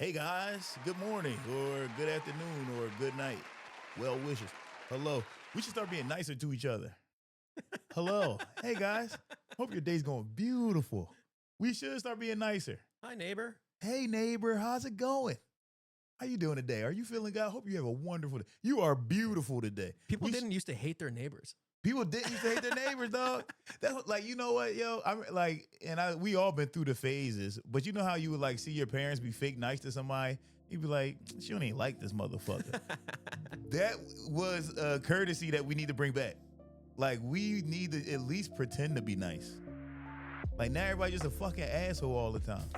Hey guys, good morning or good afternoon or good night. Well wishes. Hello. We should start being nicer to each other. Hello. Hey guys. Hope your day's going beautiful. We should start being nicer. Hi, neighbor. Hey neighbor, how's it going? How you doing today? Are you feeling good? I hope you have a wonderful day. You are beautiful today. People didn't used to hate their neighbors. People didn't used to hate their neighbors, dog. That's like, you know what, yo? I'm like, we all been through the phases, but you know how you would like see your parents be fake nice to somebody? You'd be like, she don't even like this motherfucker. That was a courtesy that we need to bring back. Like, we need to at least pretend to be nice. Like, now everybody just a fucking asshole all the time.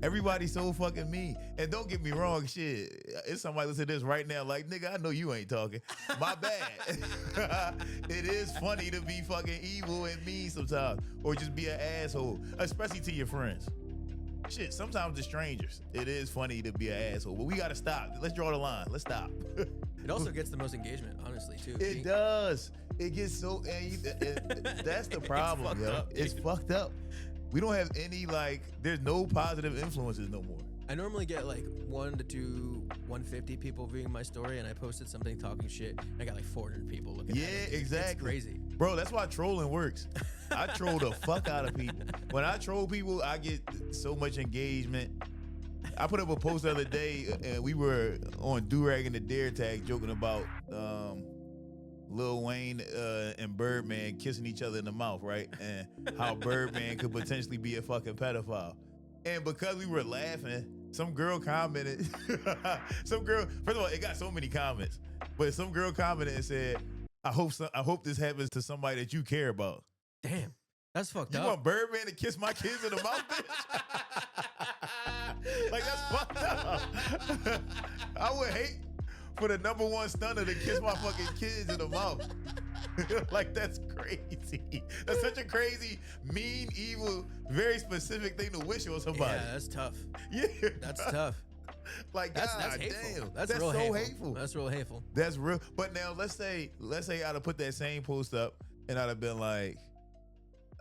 Everybody's so fucking mean. And don't get me wrong, shit. It's somebody listening to this right now like, nigga, I know you ain't talking. My bad. It is funny to be fucking evil and mean sometimes. Or just be an asshole, especially to your friends. Shit, sometimes to strangers, it is funny to be an asshole. But we got to stop. Let's draw the line. Let's stop. It also gets the most engagement, honestly, too. It does. It gets so, that's the problem, It's yo. fucked up, It's fucked up. We don't have any, like, there's no positive influences no more. I normally get like 1 to 2, 150 people viewing my story, and I posted something talking shit, and I got like 400 people looking at it. Yeah, exactly. It's crazy. Bro, that's why trolling works. I troll the fuck out of people. When I troll people, I get so much engagement. I put up a post the other day, and we were on Durag and the Dare Tag joking about Lil Wayne and Birdman kissing each other in the mouth, right? And how Birdman could potentially be a fucking pedophile. And because we were laughing, some girl commented, first of all, it got so many comments, but some girl commented and said, I hope this happens to somebody that you care about. Damn, that's fucked You up. want Birdman to kiss my kids in the mouth, bitch? Like, that's fucked up. I would hate for the #1 stunner to kiss my fucking kids in the mouth. Like, that's crazy. That's such a crazy, mean, evil, very specific thing to wish on somebody. Yeah, that's tough. Yeah. That's tough. Like, That's God hateful. damn. That's real so hateful. That's real hateful. That's real. But now let's say I'd have put that same post up and I'd have been like,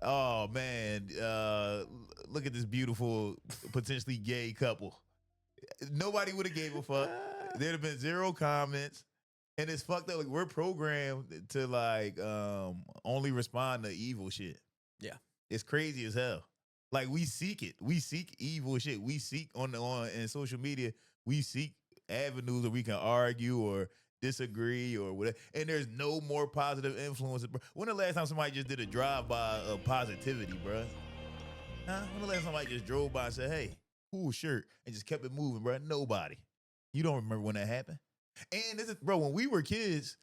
oh man, look at this beautiful, potentially gay couple. Nobody would have gave a fuck. There'd have been 0 comments. And it's fucked up. Like, we're programmed to like only respond to evil shit. Yeah. It's crazy as hell. Like, we seek it. We seek evil shit. We seek on in social media, we seek avenues where we can argue or disagree or whatever. And there's no more positive influences. When the last time somebody just did a drive-by of positivity, bro? Huh? When the last time somebody just drove by and said, hey, cool shirt, and just kept it moving, bro? Nobody. You don't remember when that happened? And this is, bro, when we were kids,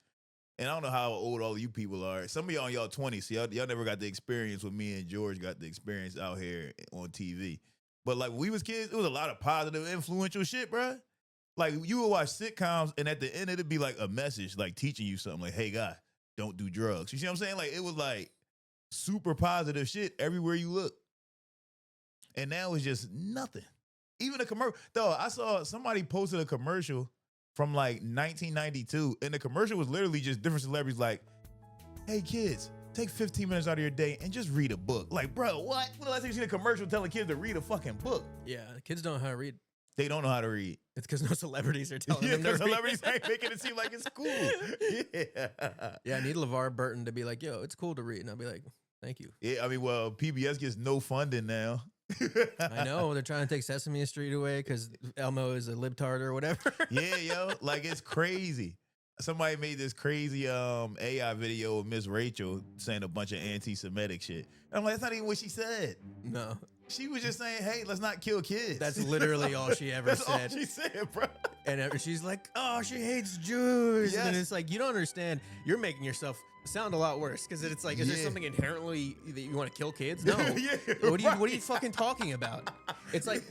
and I don't know how old all of you people are. Some of y'all in y'all 20s, so y'all never got the experience what me and George got the experience out here on TV. But like when we was kids, it was a lot of positive, influential shit, bro. Like, you would watch sitcoms, and at the end, it'd be like a message, like teaching you something, like, hey, guy, don't do drugs. You see what I'm saying? Like, it was like super positive shit everywhere you look. And now it's just nothing. Even a commercial. Though, I saw somebody posted a commercial from like 1992, and the commercial was literally just different celebrities like, hey kids, take 15 minutes out of your day and just read a book. Like, bro, what? When the last time you seen a commercial telling kids to read a fucking book? Yeah, kids don't know how to read. They don't know how to read. It's because no celebrities are telling Yeah, them to because read. celebrities ain't making it seem like it's cool. Yeah. Yeah, I need LeVar Burton to be like, yo, it's cool to read. And I'll be like, thank you. Yeah, I mean, well, PBS gets no funding now. I know they're trying to take Sesame Street away because Elmo is a libtard or whatever. Yeah, yo, like, it's crazy. Somebody made this crazy AI video of Miss Rachel saying a bunch of anti-Semitic shit. And I'm like, that's not even what she said. No. She was just saying, hey, let's not kill kids. That's literally all she ever That's said. all she said, bro. And she's like, oh, she hates Jews. Yes. And it's like, you don't understand. You're making yourself sound a lot worse because it's like, is there Yeah. something inherently that you want to kill kids? No. Yeah, What are right. you fucking talking about? It's like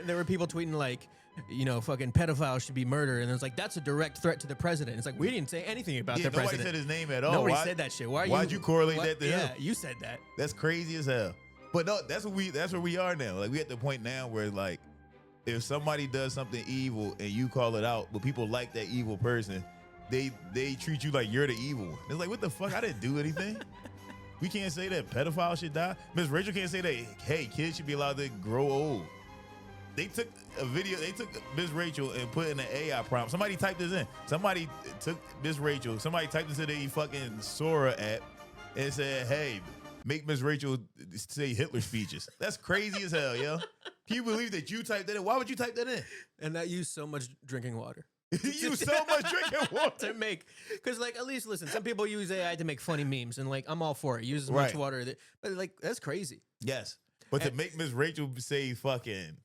there were people tweeting like, you know, fucking pedophiles should be murdered. And it's like, that's a direct threat to the president. It's like, we didn't say anything about the nobody president. said his name at all. Nobody said that shit. Why'd you correlate that to him? Yeah, you said that. That's crazy as hell. But no, that's where we are now. Like, we at the point now where, like, if somebody does something evil and you call it out, but people like that evil person, they treat you like you're the evil one. It's like, what the fuck? I didn't do anything. We can't say that pedophiles should die. Miss Rachel can't say that, hey, kids should be allowed to grow old. they took a video. They took Miss Rachel and put in an AI prompt. Somebody typed this in. Somebody took Miss Rachel. Somebody typed this into the fucking Sora app and said, "Hey, make Miss Rachel say Hitler speeches." That's crazy as hell, yo. Can you believe that you typed that in? Why would you type that in? And that used so much drinking water. You use so much drinking water to make, because like at least listen, some people use AI to make funny memes, and like I'm all for it. Use as much water, but like that's crazy. Yes, but to make Miss Rachel say fucking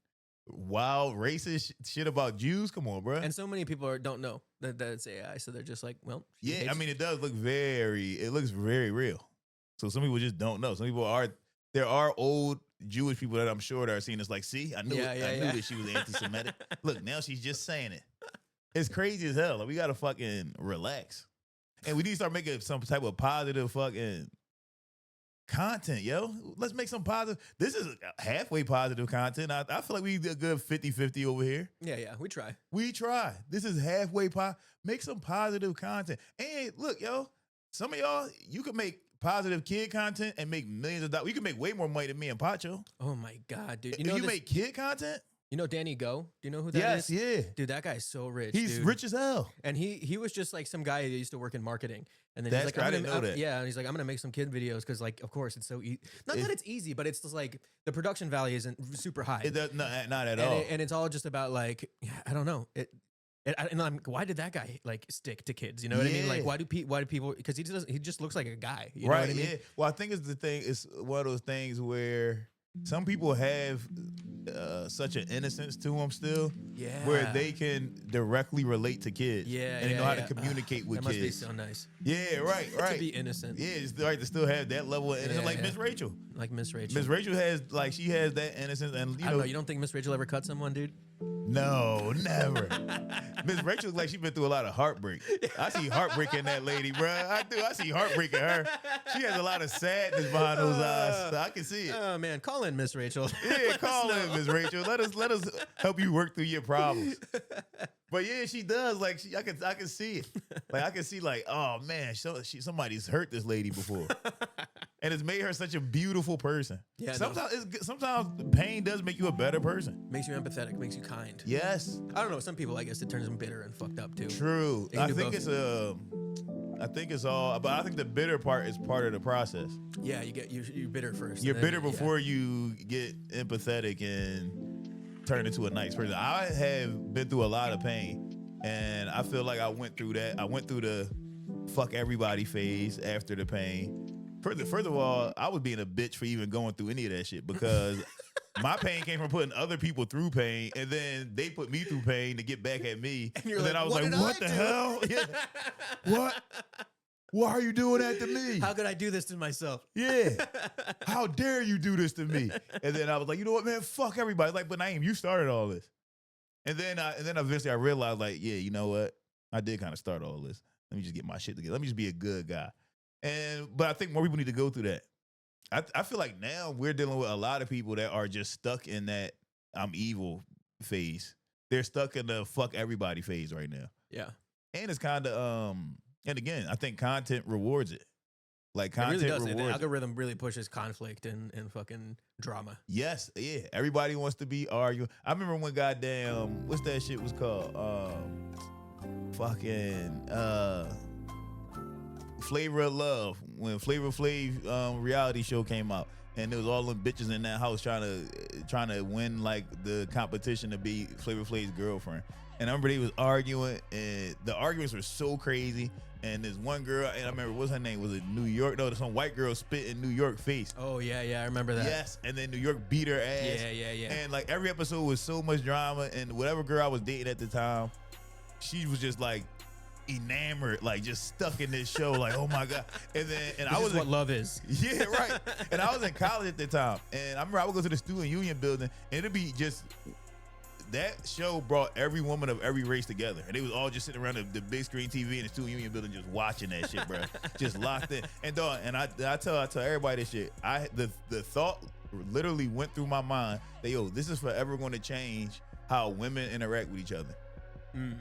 wild racist shit about Jews, come on, bro. And so many people don't know that it's AI, so they're just like, well, yeah. I mean, it does look it looks very real. So some people just don't know. Some people there are old Jewish people that I'm sure that are seeing this like, see, I knew knew that she was anti-Semitic. Look, now she's just saying it. It's crazy as hell. Like, we gotta fucking relax, and we need to start making some type of positive fucking content, yo. Let's make some positive. This is halfway positive content. I feel like we did a good 50-50 over here. Yeah, we try. We try. This is halfway make some positive content. And look, yo, some of y'all, you can make positive kid content and make millions of dollars. You can make way more money than me and Pacho. Oh my God, dude. You make kid content? You know Danny Go? Do you know who that is? Yes, yeah. Dude, that guy's so rich. He's rich as hell. And he was just like some guy that used to work in marketing. And then he's like, I didn't know that. Yeah, and he's like, I'm gonna make some kid videos because, like, of course, it's so easy. Not that it's easy, but it's just like the production value isn't super high. It does not at all. And it's all just about like, I don't know. And I'm why did that guy like stick to kids? You know what I mean? Like, why do people? Because he just looks like a guy. You know what I mean? Yeah. Well, I think it's one of those things where some people have such an innocence to them still, where they can directly relate to kids, and they know how to communicate with kids. That must be so nice. Yeah, right. To be innocent. Yeah, it's right to still have that level of innocence, like Miss Rachel. Like Miss Rachel. Miss Rachel has that innocence, and I don't know. You don't think Miss Rachel ever cut someone, dude? No, never. Miss Rachel looks like she's been through a lot of heartbreak. I see heartbreak in that lady, bro. I do. I see heartbreak in her. She has a lot of sadness behind those eyes. So I can see it. Oh man, call in Miss Rachel. Yeah, call in Miss Rachel. Let us help you work through your problems. But yeah, she does. Like I can see it. Like I can see like, oh man, somebody's hurt this lady before. And it's made her such a beautiful person. Yeah. Sometimes pain does make you a better person. Makes you empathetic. Makes you kind. Yes. I don't know. Some people, I guess, it turns them bitter and fucked up too. True. I think it's all. But I think the bitter part is part of the process. Yeah, you're bitter first. You're bitter before you get empathetic and turn into a nice person. I have been through a lot of pain, and I feel like I went through that. I went through the fuck everybody phase after the pain. First of all, I was being a bitch for even going through any of that shit because my pain came from putting other people through pain, and then they put me through pain to get back at me. And then I was like, what the hell? Yeah. What? Why are you doing that to me? How could I do this to myself? Yeah. How dare you do this to me? And then I was like, you know what, man? Fuck everybody. Like, but Naim, you started all this. And then eventually I realized, like, yeah, you know what? I did kind of start all this. Let me just get my shit together. Let me just be a good guy. But I think more people need to go through that. I feel like now we're dealing with a lot of people that are just stuck in that I'm evil phase. They're stuck in the fuck everybody phase right now. Yeah. And it's kind of, and again, I think content rewards it. Like content it really does. rewards The algorithm really pushes conflict and fucking drama. Yes, yeah. Everybody wants to be arguing. I remember when goddamn, what's that shit was called? Flavor of Love, when Flavor Flav reality show came out, and there was all them bitches in that house trying to win like the competition to be Flavor Flav's girlfriend. And I remember they was arguing, and the arguments were so crazy. And this one girl, and I remember what's her name? Was it New York? No, there's some white girl spit in New York face. Oh yeah, I remember that. Yes, and then New York beat her ass. Yeah. And like every episode was so much drama, and whatever girl I was dating at the time, she was just like enamored, like just stuck in this show, like oh my god. And I was what love is. Yeah, right. And I was in college at the time, and I remember I would go to the student union building, and it'd be just that show brought every woman of every race together, and they was all just sitting around the big screen TV in the student union building, just watching that shit, bro, just locked in. And dog, and I tell everybody this shit. The thought literally went through my mind that this is forever going to change how women interact with each other.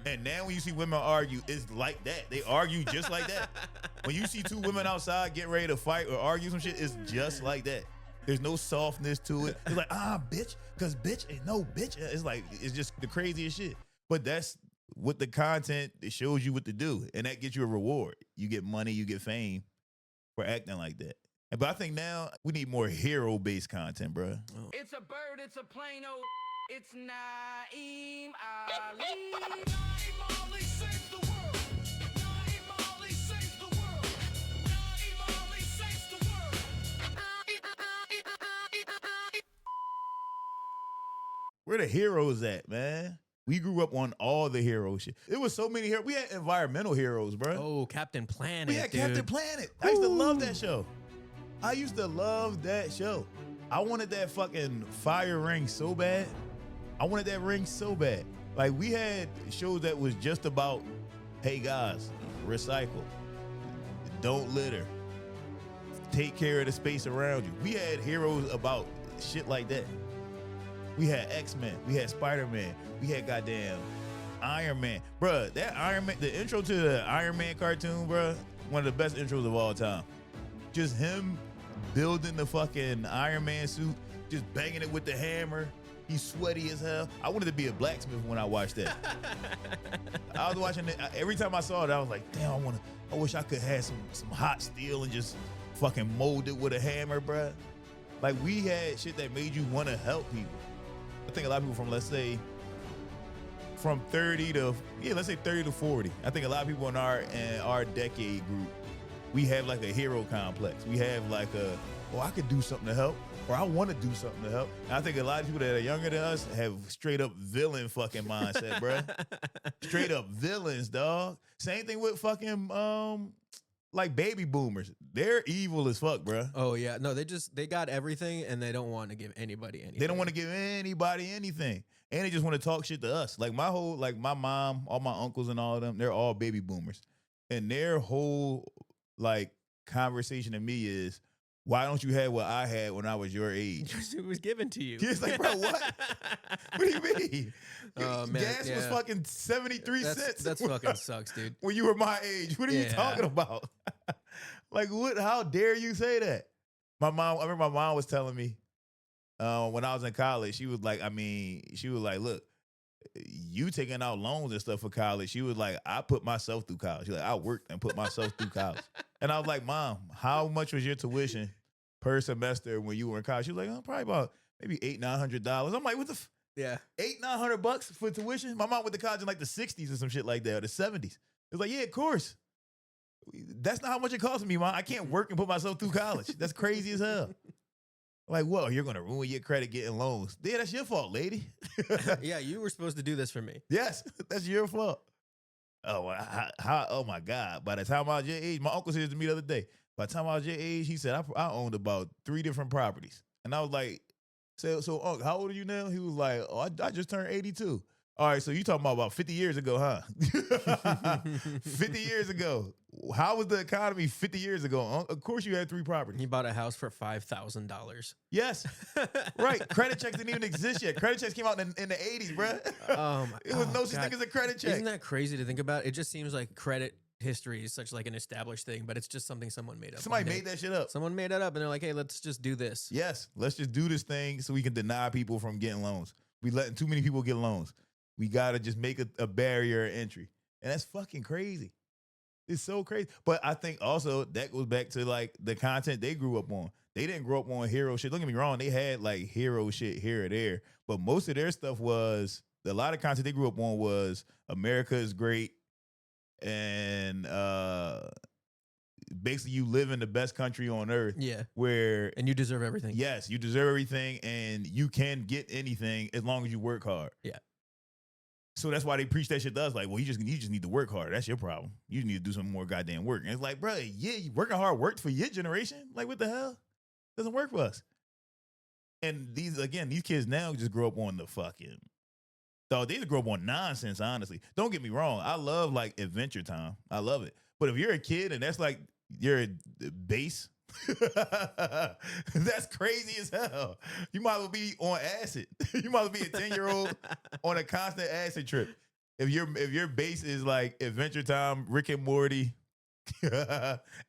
And now when you see women argue, it's like that. They argue just like that. When you see two women outside getting ready to fight or argue some shit, it's just like that. There's no softness to it. It's like, bitch, because bitch ain't no bitch. It's like, it's just the craziest shit. But that's what the content, it shows you what to do. And that gets you a reward. You get money, you get fame for acting like that. But I think now we need more hero-based content, bro. Oh. It's a bird, it's a plane, oh, it's Naim Ali. Naim Ali saves the world. Naim Ali saves the world. Naim Ali saves the world. Where the heroes at, man? We grew up on all the hero shit. It was so many heroes. We had environmental heroes, bro. Oh, Captain Planet. We had dude. Captain Planet. I used to love that show. I used to love that show. I wanted that fucking fire ring so bad. I wanted that ring so bad. Like, we had shows that was just about, hey guys, recycle, don't litter, take care of the space around you. We had heroes about shit like that. We had X-Men, we had Spider-Man, we had goddamn Iron Man. Bruh, that Iron Man, the intro to the Iron Man cartoon, bruh, one of the best intros of all time. Just him building the fucking Iron Man suit, just banging it with the hammer. He's sweaty as hell. I wanted to be a blacksmith when I watched that. I was watching it. Every time I saw it, I was like, damn, I wish I could have some hot steel and just fucking mold it with a hammer, bruh. Like, we had shit that made you want to help people. I think a lot of people from, let's say, from 30 to, let's say 30 to 40. I think a lot of people in our decade group, we have like a hero complex. We have like I could do something to help, or I want to do something to help. And I think a lot of people that are younger than us have straight up villain fucking mindset, bruh. Straight up villains, dog. Same thing with fucking like baby boomers. They're evil as fuck, bruh. Oh yeah, no, they got everything and they don't want to give anybody anything. They don't want to give anybody anything, and they just want to talk shit to us. Like my mom, all my uncles and all of them, they're all baby boomers, and their whole like conversation to me is, why don't you have what I had when I was your age? It was given to you. It's like, bro, what? What do you mean? Oh, man, Gas was fucking 73 cents. That's fucking sucks, dude. When you were my age, what are you talking about? Like, what? How dare you say that? I remember my mom was telling me when I was in college, she was like, look, you taking out loans and stuff for college. She was like, I put myself through college. She's like, I worked and put myself through college. And I was like, Mom, how much was your tuition per semester when you were in college? She was like, probably about maybe $800-900. I'm like, what the $800-900 for tuition? My mom went to college in like the 60s or some shit like that, or the 70s. It was like, yeah, of course. That's not how much it cost me, Mom. I can't work and put myself through college. That's crazy as hell. Like, whoa, you're going to ruin your credit getting loans. Yeah, that's your fault, lady. Yeah, you were supposed to do this for me. Yes, that's your fault. Oh, oh my God. By the time I was your age, my uncle said to me the other day, by the time I was your age, he said, I owned about 3 different properties. And I was like, so Uncle, how old are you now? He was like, oh, I just turned 82. All right, so you talking about 50 years ago, huh? 50 years ago. How was the economy 50 years ago? Of course you had 3 properties. He bought a house for $5,000. Yes. Right. Credit checks didn't even exist yet. Credit checks came out in the 80s, bro. It was no such thing as a credit check. Isn't that crazy to think about? It just seems like credit history is such like an established thing, but it's just something someone made up. Somebody made that shit up. Someone made it up and they're like, hey, let's just do this. Yes. Let's just do this thing so we can deny people from getting loans. We letting too many people get loans. We got to just make a barrier of entry. And that's fucking crazy. It's so crazy. But I think also that goes back to like the content they grew up on. They didn't grow up on hero shit. Don't get me wrong. They had like hero shit here or there. But most of their stuff was, a lot of content they grew up on was America is great. And basically you live in the best country on earth. Yeah. And you deserve everything. Yes, you deserve everything. And you can get anything as long as you work hard. Yeah. So that's why they preach that shit to us. Like, well, you just need to work harder. That's your problem. You need to do some more goddamn work. And it's like, bro, yeah, working hard worked for your generation. Like, what the hell? Doesn't work for us. And these kids now just grow up on the fucking, dog, they just grow up on nonsense, honestly. Don't get me wrong. I love like Adventure Time. I love it. But if you're a kid and that's like your base, that's crazy as hell. You might as well be on acid. You might as well be a 10-year-old on a constant acid trip. If your base is like Adventure Time, Rick and Morty,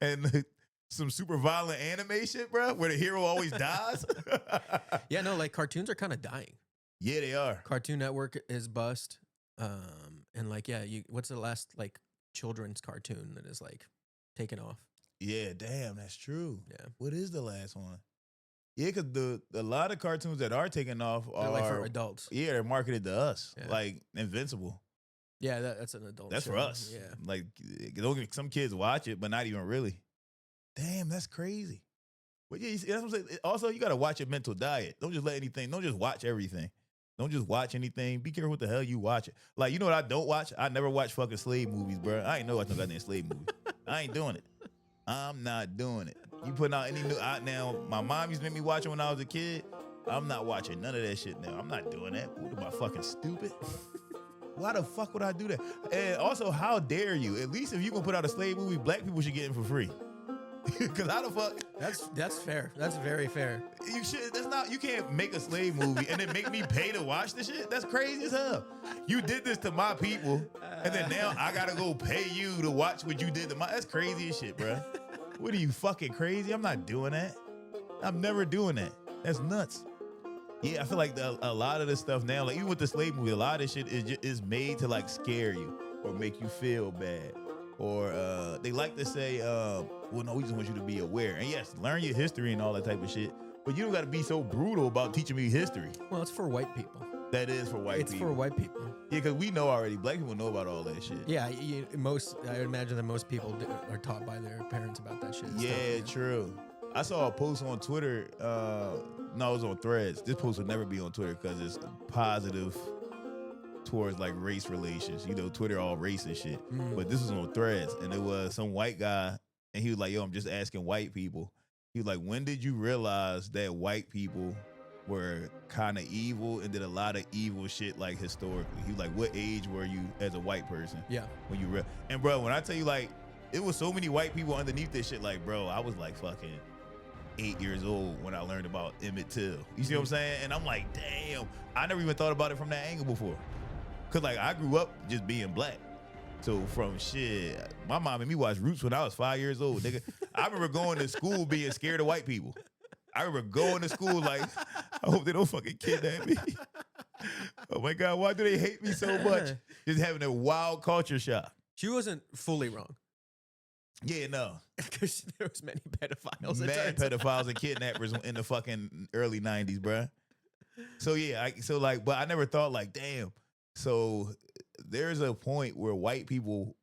and some super violent anime shit, bro, where the hero always dies. Yeah, no, like cartoons are kind of dying. Yeah, they are. Cartoon Network is bust. And like, yeah, what's the last like children's cartoon that is like taken off? Yeah, damn, that's true. Yeah. What is the last one? Yeah, because a lot of cartoons that are taking off They're are like for adults. Yeah, they're marketed to us, Yeah. like Invincible. Yeah, that's an adult. That's show. for us. Yeah. Like, some kids watch it, but not even really. Damn, that's crazy. But yeah, that's what I'm saying. Also, you got to watch your mental diet. Don't just watch everything. Don't just watch anything. Be careful what the hell you watch it. Like, you know what I don't watch? I never watch fucking slave movies, bro. I ain't know watch no goddamn slave movie. I ain't doing it. I'm not doing it. You putting out any new out now? My mom used to make me watch it when I was a kid. I'm not watching none of that shit now. I'm not doing that. What am I fucking stupid? Why the fuck would I do that? And also, how dare you? At least if you gonna put out a slave movie, black people should get it for free. Because how the fuck? That's fair. That's very fair. You should. That's not. You can't make a slave movie and then make me pay to watch the shit. That's crazy as hell. You did this to my people, and then now I gotta go pay you to watch what you did to my. That's crazy as shit, bro. What are you fucking crazy? I'm not doing that. I'm never doing that. That's nuts. Yeah, I feel like a lot of this stuff now, like even with the slave movie, a lot of this shit is made to like scare you or make you feel bad. Or they like to say, well, no, we just want you to be aware. And yes, learn your history and all that type of shit. But you don't got to be so brutal about teaching me history. Well, it's for white people. That is for white people. It's for white people. Yeah, because we know already. Black people know about all that shit. Yeah, I would imagine that most people are taught by their parents about that shit. Yeah, true. I saw a post on Twitter. No, it was on Threads. This post would never be on Twitter because it's positive towards like race relations. You know, Twitter all race and shit. But this was on Threads, and it was some white guy, and he was like, yo, I'm just asking white people. He was like, when did you realize that white people were kind of evil and did a lot of evil shit like historically? He was like, what age were you as a white person? Yeah. When you and bro, when I tell you like, it was so many white people underneath this shit, like, bro, I was like fucking 8 years old when I learned about Emmett Till. You see what I'm saying? And I'm like, damn, I never even thought about it from that angle before. Cause like I grew up just being black. So from shit, my mom made me watch Roots when I was 5 years old, nigga. I remember going to school being scared of white people. I remember going to school like, I hope they don't fucking kidnap me. Oh my God, why do they hate me so much? Just having a wild culture shock. She wasn't fully wrong. Yeah, no. Because there was many pedophiles. Mad pedophiles and kidnappers in the fucking early 90s, bruh. So yeah, but I never thought like, damn. So there's a point where white people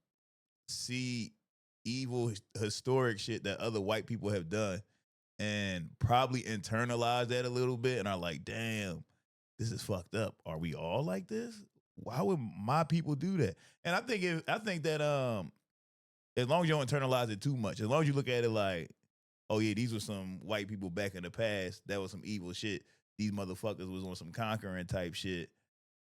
see evil historic shit that other white people have done and probably internalize that a little bit and are like, damn, this is fucked up. Are we all like this? Why would my people do that? And I think that as long as you don't internalize it too much, as long as you look at it like, oh yeah, these were some white people back in the past, that was some evil shit. These motherfuckers was on some conquering type shit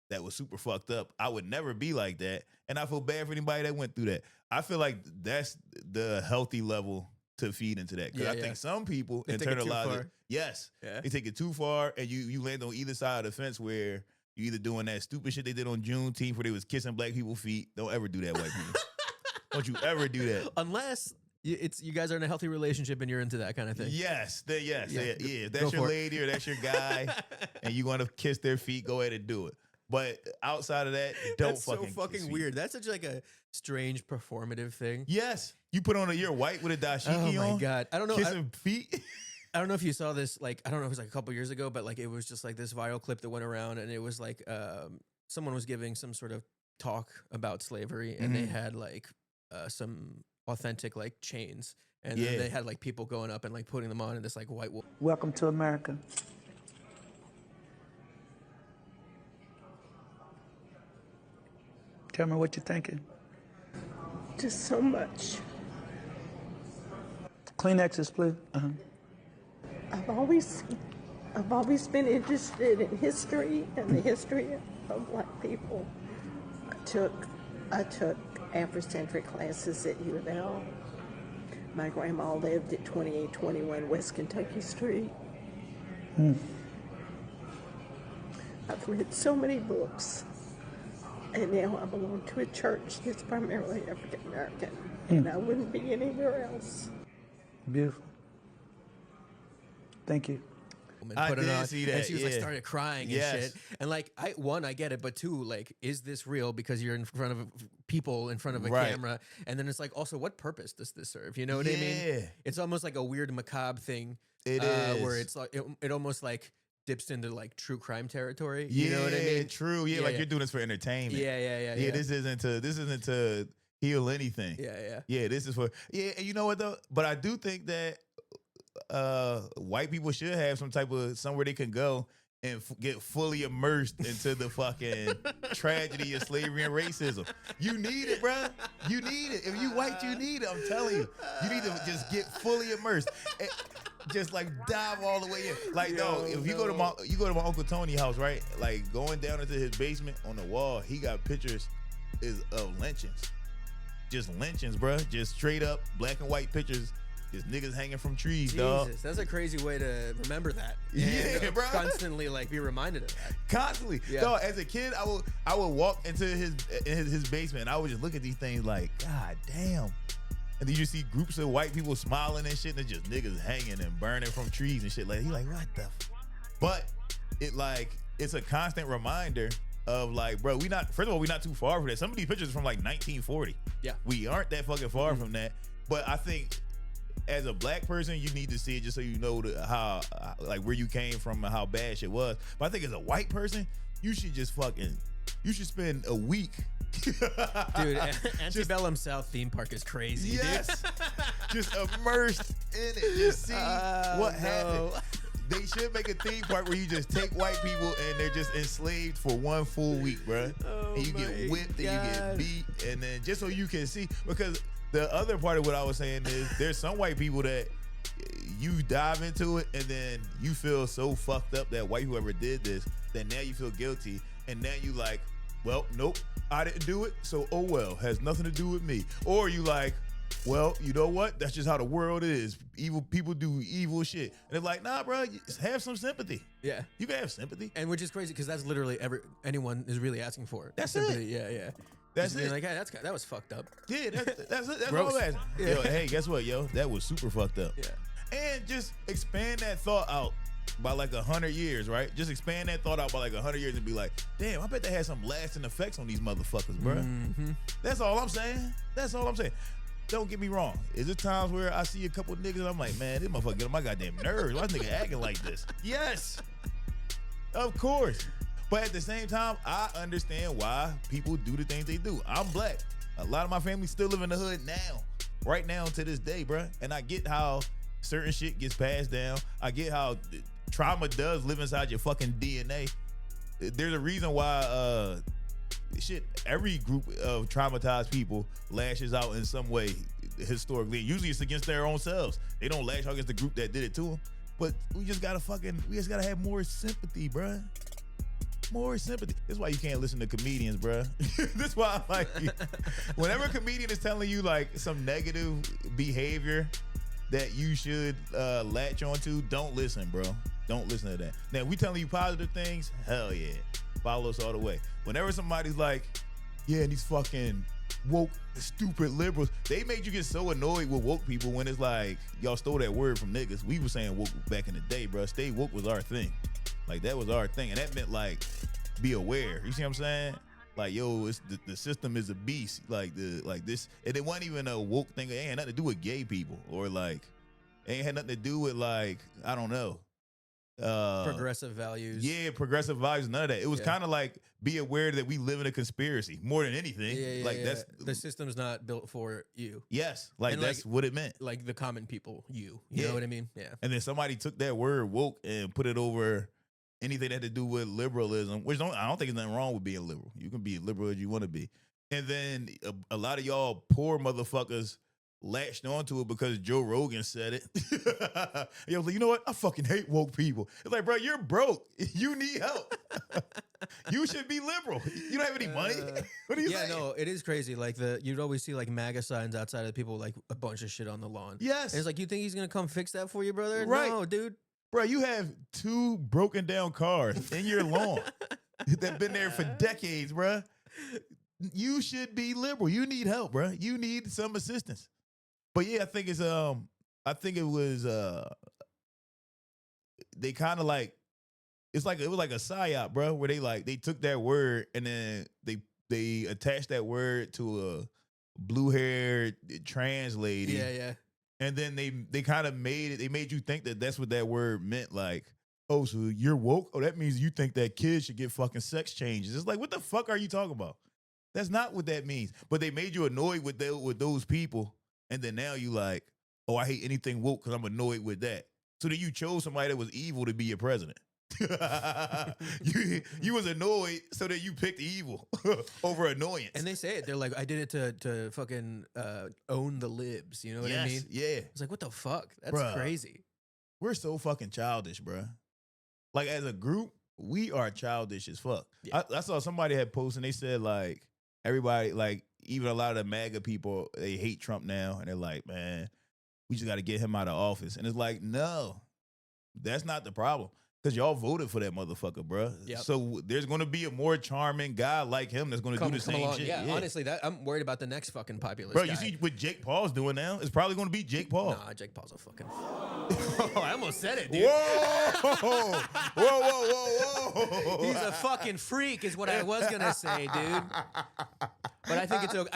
that was super fucked up. I would never be like that. And I feel bad for anybody that went through that. I feel like that's the healthy level to feed into that. Because I think some people internalize it. Yes. Yeah. They take it too far and you land on either side of the fence where you either doing that stupid shit they did on Juneteenth where they was kissing black people's feet. Don't ever do that, white people. Don't you ever do that. Unless you guys are in a healthy relationship and you're into that kind of thing. Yes. If that's your lady or that's your guy and you want to kiss their feet, go ahead and do it. But outside of that, don't That's fucking. so fucking weird. That's such like a strange performative thing. Yes, you put on you're white with a dashiki on. Oh my God, I don't know. Kissing feet. I don't know if you saw this. Like, I don't know if it was like a couple years ago, but like it was just like this viral clip that went around, and it was like someone was giving some sort of talk about slavery, and they had like some authentic like chains, and then they had like people going up and like putting them on, and this like white woman. Welcome to America. Tell me what you're thinking. Just so much. Kleenexes, please. I've always been interested in history and the history of black people. I took Afrocentric classes at U of L. My grandma lived at 2821 West Kentucky Street. I've read so many books. And now I belong to a church that's primarily African American, and I wouldn't be anywhere else. Beautiful. Thank you. And I put it did on, see that, and she was like yeah. started crying Yes. and shit. And like, I get it, but two, like, is this real? Because you're in front of people, in front of a Right. camera, and then it's like, also, what purpose does this serve? You know what I mean? Yeah. It's almost like a weird macabre thing. It where is. it's like it almost like dips into like true crime territory. You know what I mean? True. Yeah, Yeah, like yeah. you're doing this for entertainment. Yeah. This isn't to heal anything. Yeah. Yeah, this is for and you know what though? But I do think that white people should have some type of somewhere they can go and get fully immersed into the fucking tragedy of slavery and racism. You need it, bruh. You need it. If you white, you need it. I'm telling you. You need to just get fully immersed. And just like dive all the way in. Like, no, if you go to my Uncle Tony's house, right? Like going down into his basement on the wall, he got pictures of lynchings. Just lynchings, bruh. Just straight up black and white pictures. Just niggas hanging from trees, dog. Jesus, that's a crazy way to remember that. Yeah, bro. Constantly like be reminded of that. Constantly. Yeah. Dog, as a kid, I would walk into his basement and I would just look at these things like, God damn. And then you see groups of white people smiling and shit, and it's just niggas hanging and burning from trees and shit. Like, he like, what the But it's a constant reminder of like, bro, first of all, we not too far from that. Some of these pictures are from like 1940. Yeah. We aren't that fucking far from that. But I think as a black person, you need to see it just so you know how where you came from and how bad shit was. But I think as a white person, you should spend a week. Dude, Antebellum South theme park is crazy. Yes. Just immersed in it. Just see what happened. They should make a theme park where you just take white people and they're just enslaved for one full week, bruh. And you get whipped and you get beat. And then just so you can see, because the other part of what I was saying is there's some white people that you dive into it and then you feel so fucked up that white whoever did this, that now you feel guilty. And now you like, well, nope, I didn't do it, so oh well, has nothing to do with me. Or you like, well, you know what? That's just how the world is. Evil people do evil shit. And it's like, nah, bro, have some sympathy. Yeah. You can have sympathy. And which is crazy because that's literally anyone is really asking for. That's sympathy. it. Yeah. That's Just being it. like, hey, that was fucked up. Yeah, that's it. That's Gross. all I'm asking. Yeah. Yo, hey, guess what, yo? That was super fucked up. Yeah. And just expand that thought out by like 100 years, right? Just expand that thought out by like 100 years and be like, damn, I bet that had some lasting effects on these motherfuckers, bro. Mm-hmm. That's all I'm saying. Don't get me wrong. Is there times where I see a couple of niggas and I'm like, man, this motherfucker get on my goddamn nerves. Why this nigga acting like this? Yes. Of course. But at the same time, I understand why people do the things they do. I'm black. A lot of my family still live in the hood now. Right now to this day, bruh. And I get how certain shit gets passed down. I get how trauma does live inside your fucking DNA. There's a reason why every group of traumatized people lashes out in some way historically. Usually it's against their own selves. They don't lash out against the group that did it to them. But we just gotta have more sympathy, bruh. More sympathy. That's why you can't listen to comedians, bruh. That's why I like you. Whenever a comedian is telling you like some negative behavior that you should latch onto, don't listen, bro. Don't listen to that. Now, we telling you positive things, hell yeah. Follow us all the way. Whenever somebody's like, yeah, these fucking woke, stupid liberals, they made you get so annoyed with woke people when it's like, y'all stole that word from niggas. We were saying woke back in the day, bro. Stay woke was our thing. Like, that was our thing. And that meant, like, be aware. You see what I'm saying? Like, yo, it's the system is a beast. Like this. And it wasn't even a woke thing. It ain't had nothing to do with gay people. Or, like, it ain't had nothing to do with, like, I don't know. Progressive values. Yeah, progressive values, none of that. It was kind of like, be aware that we live in a conspiracy more than anything. That's the system's not built for you. Yes, like And, that's what it meant. Like the common people, you know what I mean? Yeah. And then somebody took that word woke and put it over anything that had to do with liberalism, which I don't think there's nothing wrong with being liberal. You can be liberal as you want to be. And then a lot of y'all poor motherfuckers latched onto it because Joe Rogan said it. Yo, like, you know what? I fucking hate woke people. It's like, bro, you're broke. You need help. You should be liberal. You don't have any money. What are you saying? Yeah, no, it is crazy. Like you'd always see like MAGA signs outside of people, like a bunch of shit on the lawn. Yes. And it's like, you think he's gonna come fix that for you, brother? Right. No, dude. Bro, you have 2 broken down cars in your lawn that been there for decades, bro. You should be liberal. You need help, bro. You need some assistance. But yeah, I think it's I think it was they kind of like it was like a psyop, bro, where they took that word and then they attached that word to a blue-haired trans lady. Yeah. And then they kind of made you think that that's what that word meant. Like, oh, so you're woke? Oh, that means you think that kids should get fucking sex changes. It's like, what the fuck are you talking about? That's not what that means. But they made you annoyed with those people. And then now you like, oh, I hate anything woke because I'm annoyed with that. So then you chose somebody that was evil to be your president. you was annoyed, so that you picked evil over annoyance. And they say it. They're like, I did it to fucking own the libs. You know what I mean? Yeah. It's like, what the fuck? That's Bruh. crazy. We're so fucking childish, bruh. Like, as a group, we are childish as fuck. Yeah. I saw somebody had posted, and they said, like, everybody, like, even a lot of the MAGA people, they hate Trump now. And they're like, man, we just got to get him out of office. And it's like, no, that's not the problem. Because y'all voted for that motherfucker, bruh. Yep. So there's going to be a more charming guy like him that's going to do the same shit. Yeah, honestly, I'm worried about the next fucking populist Bro, guy. you see what Jake Paul's doing now? It's probably going to be Jake Paul. Nah, Jake Paul's a fucking... I almost said it, dude. Whoa. He's a fucking freak is what I was going to say, dude. But I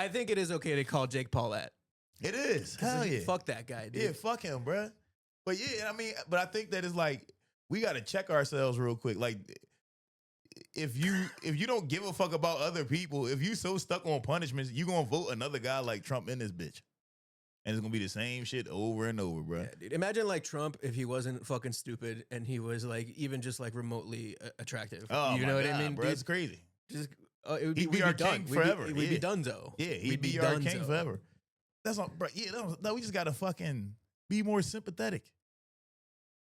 think it is okay to call Jake Paul that. It is. Hell yeah. Fuck that guy, dude. Yeah, fuck him, bruh. But yeah, I mean, but I think that it's like, we got to check ourselves real quick. Like, if you don't give a fuck about other people, if you so stuck on punishments, you gonna vote another guy like Trump in this bitch. And it's gonna be the same shit over and over, bro. Yeah, dude. Imagine like Trump if he wasn't fucking stupid and he was like even just like remotely attractive. Oh, you know what I mean, bro? Dude? It's crazy. Just it would He'd be be our done. king forever. We'd be donezo. Yeah, he'd We'd be our king donezo. forever. That's all, bro. Yeah, no, we just gotta fucking be more sympathetic.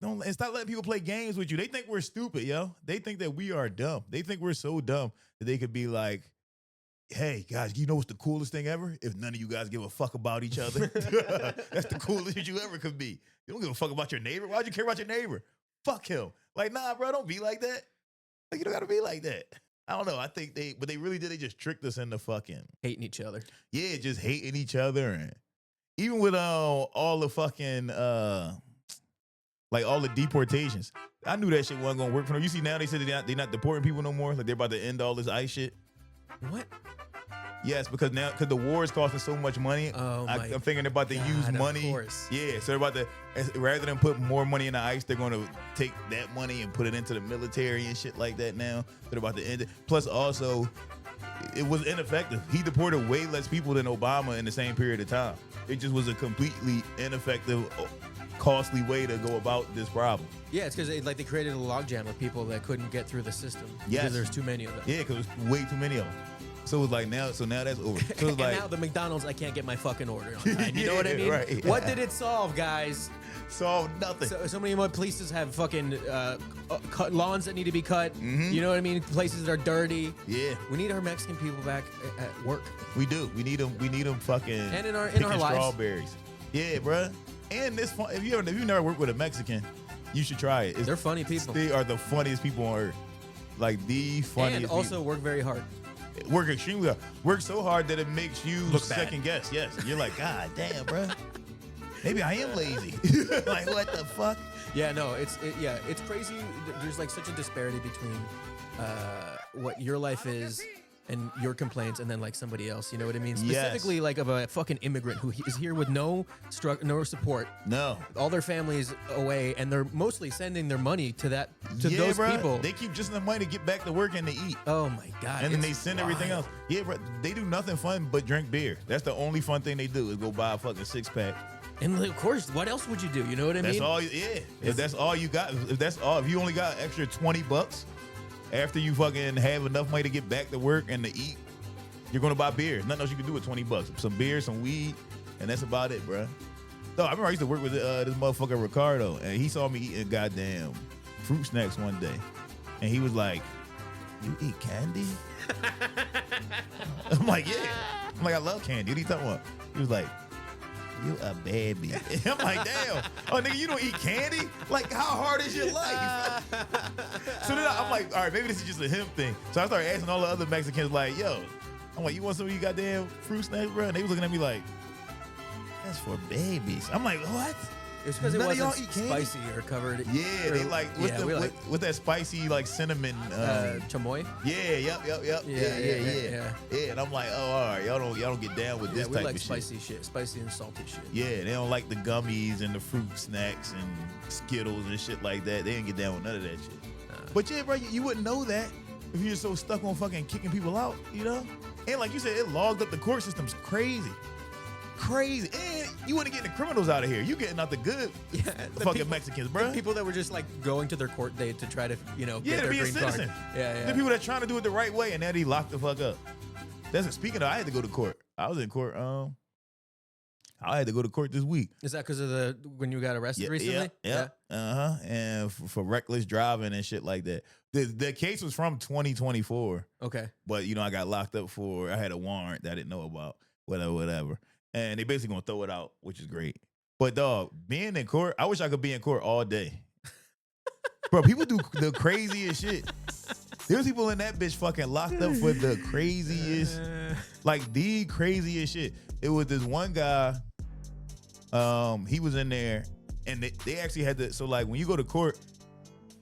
Don't and stop letting people play games with you. They think we're stupid, yo. They think that we are dumb. They think we're so dumb that they could be like, hey, guys, you know what's the coolest thing ever? If none of you guys give a fuck about each other. That's the coolest shit you ever could be. You don't give a fuck about your neighbor. Why'd you care about your neighbor? Fuck him. Like, nah, bro, don't be like that. Like, you don't gotta be like that. I don't know. I think they really did. They just tricked us into fucking Hating each other. yeah, just hating each other. And even with all the fucking like all the deportations, I knew that shit wasn't gonna work for them. You see now they said they're not deporting people no more. Like they're about to end all this ICE shit. What? Yes, because the war is costing so much money. Oh my I'm thinking they're about to use God, of money. course. Yeah, so they're about to, rather than put more money in the ICE, they're going to take that money and put it into the military and shit like that now. They're about to end it. Plus, also, it was ineffective. He deported way less people than Obama in the same period of time. It just was a completely ineffective, costly way to go about this problem. Yeah, it's because they created a logjam of people that couldn't get through the system. Yes. Because there's too many of them. Yeah, because there's way too many of them. So it was like now that's over. So it's And like now the McDonald's, I can't get my fucking order on time. You know what I Yeah, mean? right. What did it solve, guys? solve nothing. So many more places have fucking cut lawns that need to be cut. Mhm. You know what I mean? Places that are dirty. Yeah, We need our Mexican people back at work. we do. We need them. We need them fucking And in our picking lives. strawberries. Yeah, bruh. And this fun. If you never worked with a Mexican, you should try it. They're funny people. They are the funniest people on earth. Like the funniest. And also work very hard. people. Work extremely hard. Work so hard that it makes you Look bad. second guess. Yes, you're like, God damn, bruh. Maybe I am lazy. Like what the fuck? Yeah, no, it's crazy. There's like such a disparity between what your life is and your complaints, and then like somebody else. You know what I mean? Yes. Specifically, like of a fucking immigrant who is here with no support. No. All their families away, and they're mostly sending their money to Yeah, those bruh. people. They keep just enough money to get back to work and to eat. Oh my god! And then it's they send everything wild. else. Yeah, bro. They do nothing fun but drink beer. That's the only fun thing they do is go buy a fucking 6-pack. And like, of course, what else would you do? You know what I That's mean? all. Yeah. If that's all you got, if you only got extra $20 after you fucking have enough money to get back to work and to eat, you're gonna buy beer. Nothing else you can do with $20. Some beer, some weed, and that's about it, bro. So I remember I used to work with this motherfucker Ricardo, and he saw me eating goddamn fruit snacks one day, and he was like, "You eat candy?" I'm like, "Yeah." I'm like, "I love candy." What are you talking about? He was like, "You a baby." I'm like, "Damn, oh nigga, you don't eat candy? Like, how hard is your life?" So then I'm like, "All right, maybe this is just a him thing." So I started asking all the other Mexicans, like, "Yo," I'm like, "You want some of you goddamn fruit snacks, bro?" And they was looking at me like, "That's for babies." I'm like, "What?" It's because it None of wasn't y'all eat candy? spicy or covered. Yeah, they or- like yeah, we like with that spicy like cinnamon. chamoy. Yeah, yep. Yeah. Yeah, and I'm like, oh, all right, y'all don't get down with Yeah, this we type like of spicy shit, spicy and salty shit. shit. Yeah, they don't like the gummies and the fruit snacks and Skittles and shit like that. They didn't get down with none of that shit. But yeah, bro, you wouldn't know that if you're so stuck on fucking kicking people out, you know? And like you said, it logged up the court system's crazy. Crazy. And you wouldn't get the criminals out of here. You getting out the good Yeah, fucking Mexicans, bro. People that were just like going to their court date to try to, Yeah, get to their be a green citizen. card. Yeah. The people that trying to do it the right way, and now they locked the fuck up. That's speaking of, I had to go to court. I was in court. I had to go to court this week. Is that because of when you got arrested recently? Yeah. And for reckless driving and shit like that. The case was from 2024, Okay. but I got locked up I had a warrant that I didn't know about. Whatever. And they basically gonna throw it out, which is great. But dog, being in court, I wish I could be in court all day. Bro, people do the craziest shit. There's people in that bitch fucking locked up for the craziest, like the craziest shit. It was this one guy, he was in there, and they actually had to, so like when you go to court,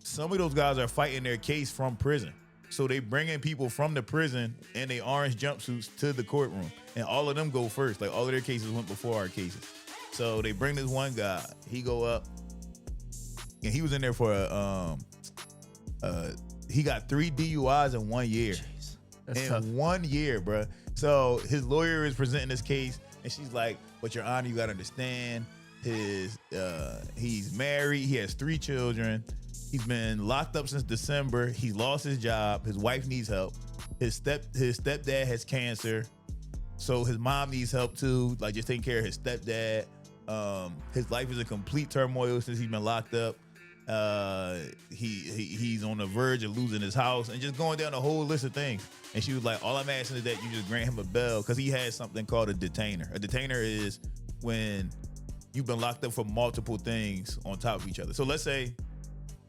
some of those guys are fighting their case from prison. So they bring in people from the prison in their orange jumpsuits to the courtroom. And all of them go first. Like all of their cases went before our cases. So they bring this one guy, he go up, and he was in there for he got 3 DUIs in 1 year. Jeez. That's In tough. 1 year, bruh. So his lawyer is presenting this case, and she's like, but your honor, you gotta understand, he's married, he has 3 children, he's been locked up since December, he lost his job, his wife needs help, his stepdad has cancer, so his mom needs help too, like just taking care of his stepdad. His life is in complete turmoil since he's been locked up. He's on the verge of losing his house, and just going down a whole list of things. And she was like, all I'm asking is that you just grant him a bail, because he has something called a detainer. A detainer is when you've been locked up for multiple things on top of each other. So let's say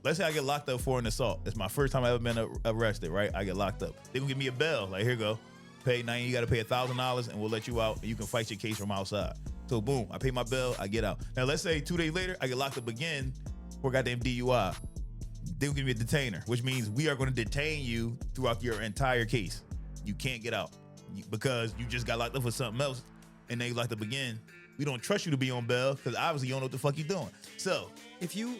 I get locked up for an assault. It's my first time I've ever been arrested, right? I get locked up. They gonna give me a bail. Like, here you go. Pay Naim, you gotta pay $1,000 and we'll let you out and you can fight your case from outside. So boom, I pay my bill, I get out. Now let's say 2 days later, I get locked up again for goddamn DUI. They'll give me a detainer, which means we are gonna detain you throughout your entire case. You can't get out because you just got locked up for something else and then you locked up again. We don't trust you to be on bail because obviously you don't know what the fuck you're doing. So, If you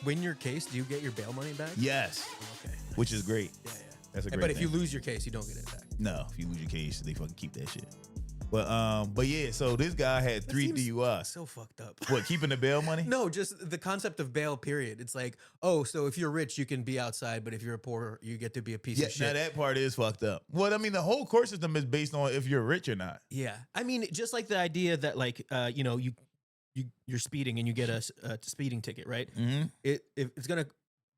win your case, do you get your bail money back? yes, Okay. which is great. Yeah. That's a great But if thing. you lose your case, you don't get it back. No, if you lose your case, they fucking keep that shit. But yeah, so this guy had 3 seems DUIs. So fucked up. What, keeping the bail money? No, just the concept of bail, period. It's like, oh, so if you're rich, you can be outside, but if you're poor, you get to be a piece Yeah, of now shit. that part is fucked up. Well, I mean, the whole court system is based on if you're rich or not. Yeah. I mean, just like the idea that like, you're speeding and you get a speeding ticket, right? Mm-hmm. If it's going to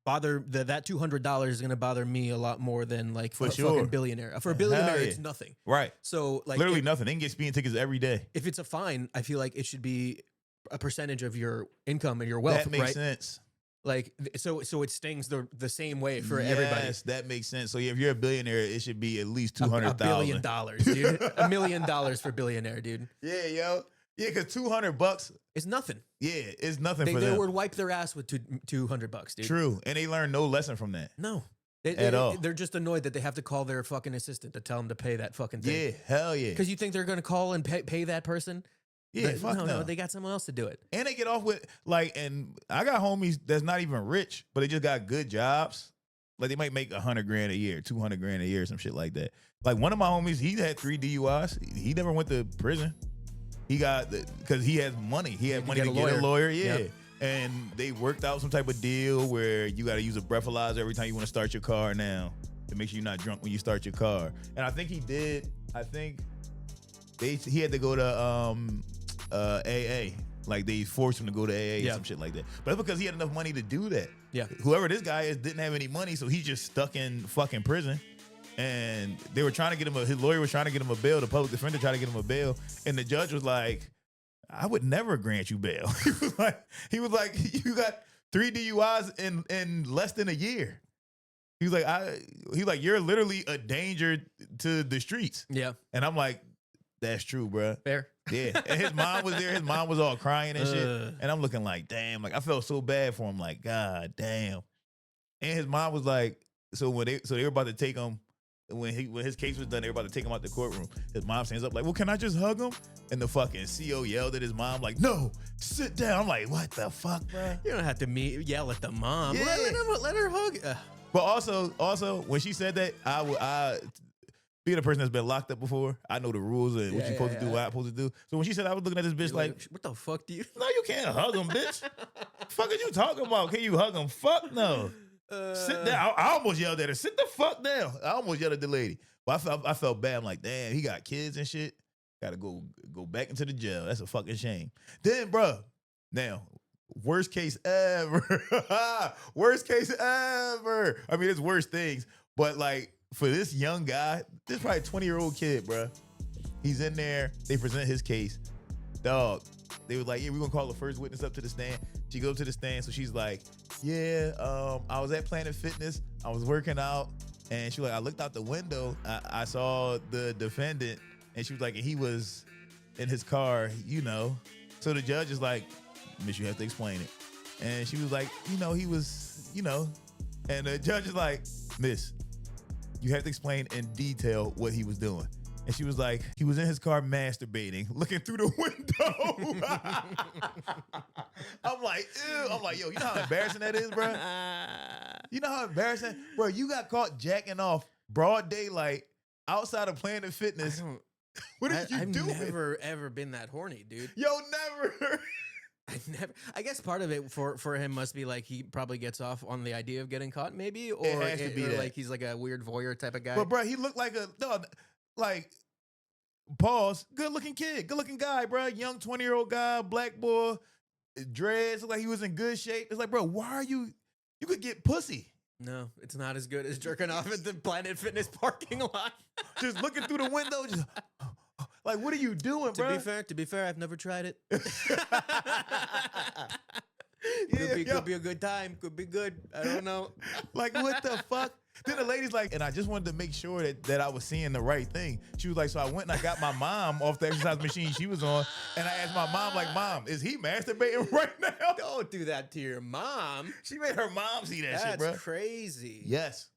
bother that $200 is going to bother me a lot more than like For a sure. fucking billionaire. For a billionaire, yeah. it's nothing. Right. So like Literally nothing. They can get speeding tickets every day. if it's a fine, I feel like it should be a percentage of your income and your wealth, That makes right? sense. Like so it stings the same way for everybody. Yes, that makes sense. So yeah, if you're a billionaire, it should be at least $1 $200,000. billion, dude. $1 million for billionaire, dude. Yeah, yo. Yeah, because $200, It's nothing. yeah, it's nothing They for them. would wipe their ass with $200, dude. True. And they learn no lesson from that. No. At all. They're just annoyed that they have to call their fucking assistant to tell them to pay that fucking thing. Yeah, hell yeah. Because you think they're going to call and pay that person? Yeah, But fuck no, they got someone else to do it. And they get off with and I got homies that's not even rich, but they just got good jobs. Like they might make $100,000 a year, $200,000 a year, some shit like that. Like one of my homies, he had 3 DUIs. He never went to prison. He got because he has money. He had money to get a lawyer. Yeah. Yep. And they worked out some type of deal where you got to use a breathalyzer every time you want to start your car now to make sure you're not drunk when you start your car. And I think he did. I think he had to go to AA. Like they forced him to go to AA or some shit like that. But that's because he had enough money to do that. Yeah. Whoever this guy is didn't have any money, so he's just stuck in fucking prison. And they were trying to get him his lawyer was trying to get him a bail. The public defender tried to get him a bail. And the judge was like, I would never grant you bail. he was like, you got 3 DUIs in less than a year. He was like, you're literally a danger to the streets. Yeah. And I'm like, That's true, bro. Fair. Yeah, and his mom was there. His mom was all crying and shit. Ugh. And I'm looking like, damn. Like I felt so bad for him. Like, God damn. And his mom was like, so they were about to take him. When his case was done, they were about to take him out the courtroom. His mom stands up like, well, can I just hug him? And the fucking CO yelled at his mom like, no, sit down. I'm like, what the fuck, bro? You don't have to yell at the mom. Yeah. Let her hug. But also, when she said that, I being a person that's been locked up before, I know the rules and what you're supposed to do, what I'm supposed to do. So when she said, I was looking at this bitch like, what the fuck do you? no, you can't hug him, bitch. Fuck are you talking about? Can you hug him? Fuck no. Sit down. I almost yelled at her. Sit the fuck down. I almost yelled at the lady. But I felt bad. I'm like, damn, he got kids and shit. Got to go back into the jail. That's a fucking shame. Then, bro, now, worst case ever. Worst case ever. I mean, it's worse things. But like, for this young guy, this probably 20-year-old kid, bro. He's in there. They present his case. Dog. They was like, yeah, we're going to call the first witness up to the stand. She goes to the stand. So she's like, yeah, I was at Planet Fitness. I was working out. And she was like, I looked out the window. I saw the defendant. And she was like, and he was in his car, you know. So the judge is like, miss, you have to explain it. And she was like, he was, And the judge is like, miss, you have to explain in detail what he was doing. And she was like, he was in his car masturbating, looking through the window. I'm like, ew. I'm like, yo, you know how embarrassing that is, bro? You know how embarrassing? Bro, you got caught jacking off broad daylight outside of Planet Fitness. What are you doing? I've never, ever been that horny, dude. Yo, never. I guess part of it for him must be like he probably gets off on the idea of getting caught, maybe, or has to be that. like he's like a weird voyeur type of guy. But bro, he looked like like pause, good looking kid, good looking guy, bro, young 20-year-old guy, black boy, dreads, looked like he was in good shape. It's like, bro, why are you could get pussy. No, it's not as good as jerking off at the Planet Fitness parking lot. Just looking through the window, just like, what are you doing, bro? To be fair, I've never tried it. Yeah, could be a good time. Could be good. I don't know. Like, what the fuck? Then the lady's like, and I just wanted to make sure that I was seeing the right thing. She was like, so I went and I got my mom off the exercise machine she was on, and I asked my mom, like, Mom, is he masturbating right now? Don't do that to your mom. She made her mom see that shit, bro. That's crazy. Yes.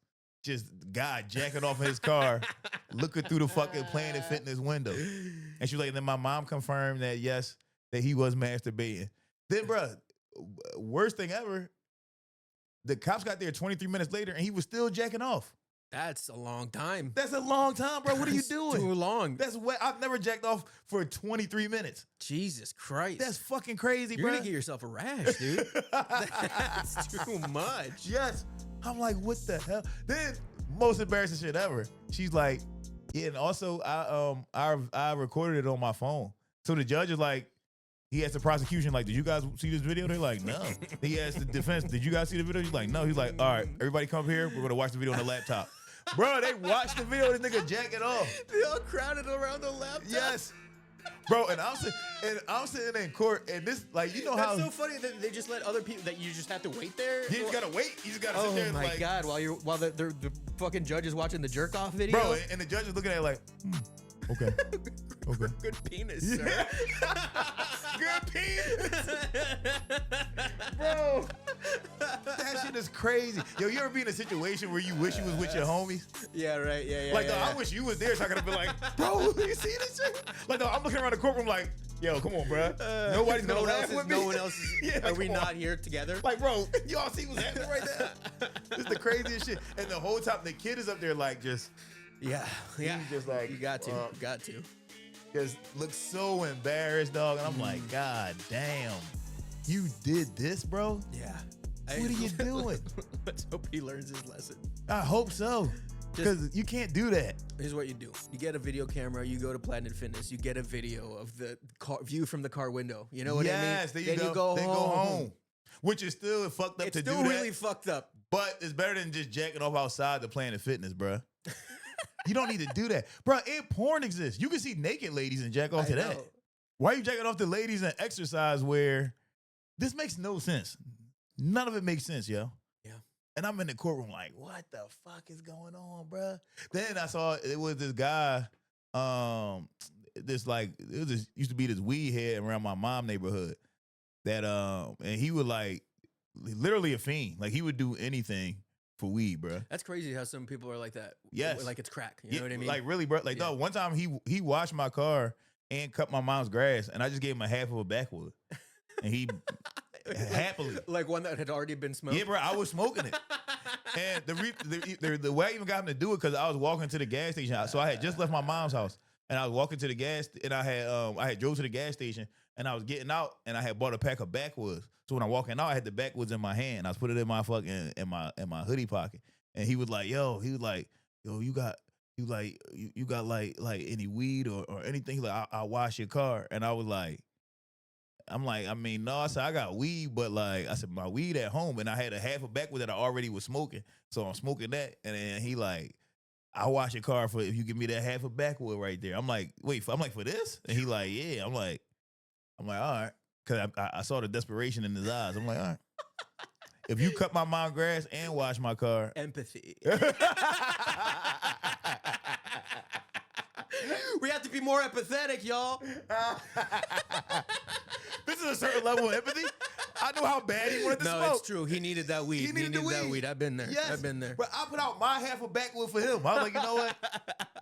Just God jacking off in his car, looking through the fucking Planet Fitness window. And she was like, and then my mom confirmed that, yes, that he was masturbating. Then, bro, worst thing ever, the cops got there 23 minutes later and he was still jacking off. That's a long time. That's a long time, bro. What are you doing? Too long. That's what I've never jacked off for 23 minutes. Jesus Christ. That's fucking crazy, You're bro. gonna get yourself a rash, dude. That's too much. Yes. I'm like, what the hell? Then most embarrassing shit ever. She's like, yeah, and also I recorded it on my phone. So the judge is like, he asked the prosecution, like, did you guys see this video? They're like, no. He asked the defense, did you guys see the video? He's like, no. He's like, all right, everybody come here. We're gonna watch the video on the laptop. Bro, they watched the video. This nigga jacking off. They all crowded around the laptop. Yes. Bro, and I'm sitting in court, and this, like, you know how That's so funny that they just let other people, that you just have to wait there. you just gotta wait. You just gotta sit there Oh and my like, God! While the fucking judge is watching the jerk off video. bro, and the judge is looking at it like, okay, okay. Good penis, sir. Good penis. Bro, that shit is crazy. Yo, you ever be in a situation where you wish you was with your homies? Yeah, right. Yeah. Like, yeah. I wish you was there so I could have been like, bro, you see this shit? Like, no, I'm looking around the courtroom like, yo, come on, bro. Nobody's gonna laugh with me. No one else is. Yeah, Are like, we come on. not here together? Like, bro, y'all see what's happening right now? This is the craziest shit. And the whole time, the kid is up there like just Yeah. he's just like, You got to. just looks so embarrassed, dog. And I'm like, God damn, you did this, bro? Yeah. What are you doing? Let's hope he learns his lesson. I hope so. Because you can't do that. Here's what you do. You get a video camera, you go to Planet Fitness, you get a video of the car, view from the car window. You know what I mean? Yes, there you then go. You go then home. go home. Which is still fucked up It's to do still that. really fucked up. But it's better than just jacking off outside the Planet Fitness, bruh. You don't need to do that. Bruh, and porn exists. You can see naked ladies and jack off to that. know. Why are you jacking off to ladies in exercise where this makes no sense? None of it makes sense, yo. Yeah. And I'm in the courtroom like, what the fuck is going on, bruh? Then I saw it was this guy, this like used to be this weed head around my mom neighborhood that and he would like literally a fiend. Like he would do anything for weed, bro. That's crazy how some people are like that. Yes. Like it's crack. You know what I mean? Like really, bro. Like dog, one time he washed my car and cut my mom's grass, and I just gave him a half of a backwood, and he happily. Like one that had already been smoked. Yeah, bro. I was smoking it. And the way I even got him to do it because I was walking to the gas station. So I had just left my mom's house, and I was walking to the gas, and I had drove to the gas station, and I was getting out, and I had bought a pack of backwoods. So when I'm walking out, I had the backwoods in my hand. I was putting it in my fucking in my hoodie pocket, and he was like, "Yo," you got like any weed or anything? He's like, I'll wash your car, and I was like. I'm like, I mean, no, I said, I got weed, but like, I said, my weed at home, and I had a half a backwood that I already was smoking. So I'm smoking that, and then he like, I'll wash your car for if you give me that half a backwood right there. I'm like, wait, I'm like, for this? And he like, yeah. I'm like, all right. Cause I saw the desperation in his eyes. I'm like, all right. If you cut my mom's grass and wash my car. Empathy. We have to be more empathetic, y'all. This is a certain level of empathy. I know how bad he wanted to smoke. No, it's true. He needed that weed. He needed that weed. I've been there. Yes. I've been there. But I put out my half a backwood for him. I was like, you know what?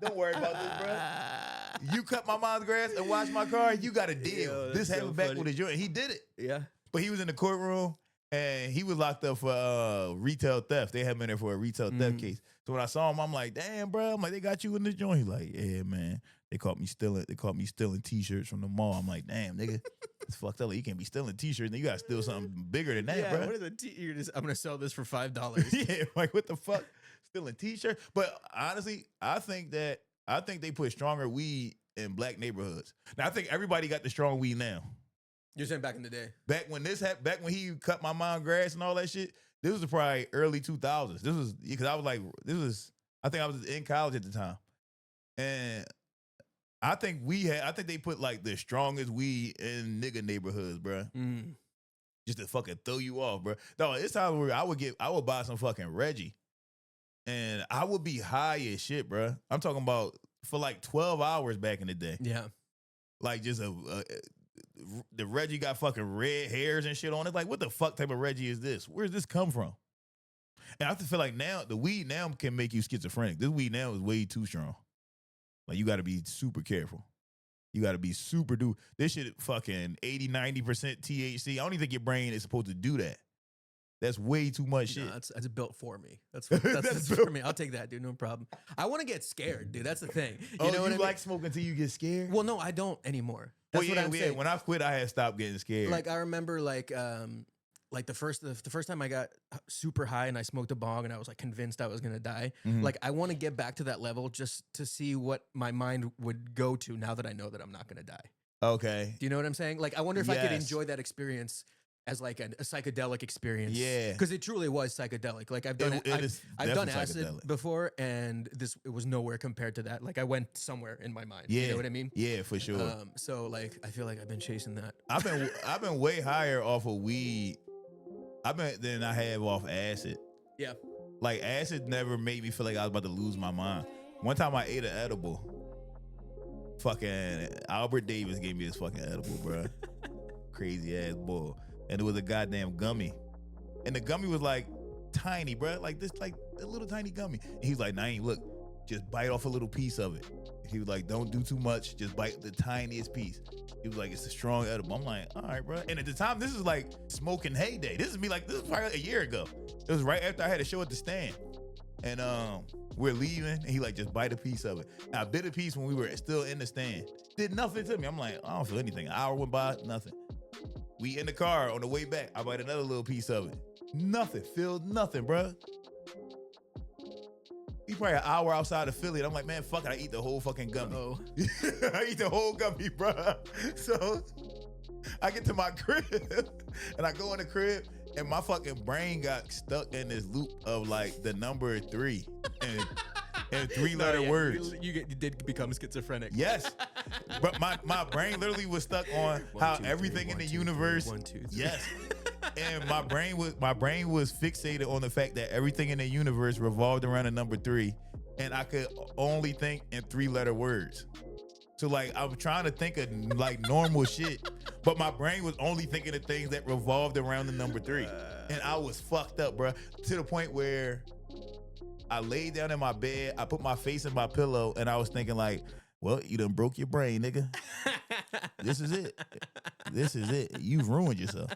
Don't worry about this, bro. You cut my mom's grass and wash my car, you got a deal. Yo, this half so a backwood funny. is yours. And he did it. Yeah. But he was in the courtroom, and he was locked up for retail theft. They had him in there for a retail theft case. So when I saw him, I'm like, damn, bro. I'm like, they got you in the joint. He's like, yeah, man. They caught me stealing T-shirts from the mall. I'm like, damn, nigga, it's fucked up. Like, you can't be stealing T-shirts. You gotta steal something bigger than that, Yeah, bro. what are I'm gonna sell this for $5. Yeah, like what the fuck? Stealing T-shirts. But honestly, I think they put stronger weed in black neighborhoods. Now I think everybody got the strong weed now. You're saying back in the day. Back when he cut my mom's grass and all that shit, this was probably early 2000s. This was because I think I was in college at the time. And I think they put like the strongest weed in nigga neighborhoods, bro. Just to fucking throw you off, bro. No, it's time where I would buy some fucking Reggie, and I would be high as shit, bro. I'm talking about for like 12 hours back in the day. Yeah. Like just the Reggie got fucking red hairs and shit on it. Like, what the fuck type of Reggie is this? Where's this come from? And I feel like now the weed now can make you schizophrenic. This weed now is way too strong. Like, you got to be super careful. You got to be super this shit fucking 80-90% THC. I don't even think your brain is supposed to do that. That's way too much shit. No, that's built for me. That's for me. I'll take that, dude. No problem. I want to get scared, dude. That's the thing. You know what I mean? Like smoking till you get scared? Well, no, I don't anymore. That's what I'm saying. When I quit, I had stopped getting scared. Like I remember, like the first time I got super high and I smoked a bong and I was like convinced I was gonna die. Like I want to get back to that level just to see what my mind would go to now that I know that I'm not gonna die. Okay. Do you know what I'm saying? Like I wonder if I could enjoy that experience as like a psychedelic experience. Yeah. Because it truly was psychedelic. Like I've done I've done acid before, and it was nowhere compared to that. Like I went somewhere in my mind. Yeah. You know what I mean? Yeah, for sure. So like I feel like I've been chasing that. I've been way higher off of weed than I have off acid. Yeah. Like acid never made me feel like I was about to lose my mind. One time I ate an edible. Fucking Albert Davis gave me this fucking edible, bro. Crazy ass bull. And it was a goddamn gummy. And the gummy was like tiny, bro. Like this, like a little tiny gummy. And he's like, Naim, look, just bite off a little piece of it. He was like, don't do too much. Just bite the tiniest piece. He was like, it's a strong edible. I'm like, all right, bro. And at the time, this is like smoking heyday. This is probably a year ago. It was right after I had a show at the Stand. And we're leaving, and he like, just bite a piece of it. And I bit a piece when we were still in the Stand. Did nothing to me. I'm like, I don't feel anything. An hour went by, nothing. We in the car on the way back. I bite another little piece of it. Nothing. Feel nothing, bro. He's probably an hour outside of Philly. And I'm like, man, fuck it. I eat the whole fucking gummy. I eat the whole gummy, bro. So I get to my crib, and I go in the crib, and my fucking brain got stuck in this loop of like the number 3 and 3-letter words. You did become schizophrenic. Yes. But my brain literally was stuck on how everything in the universe. 1, 2, 3. Yes. And my brain was fixated on the fact that everything in the universe revolved around the number 3, and I could only think in 3-letter words. So like I'm trying to think of like normal shit, but my brain was only thinking of things that revolved around the number 3. And I was fucked up, bro, to the point where I laid down in my bed, I put my face in my pillow, and I was thinking like, well, you done broke your brain, nigga. This is it. This is it. You've ruined yourself.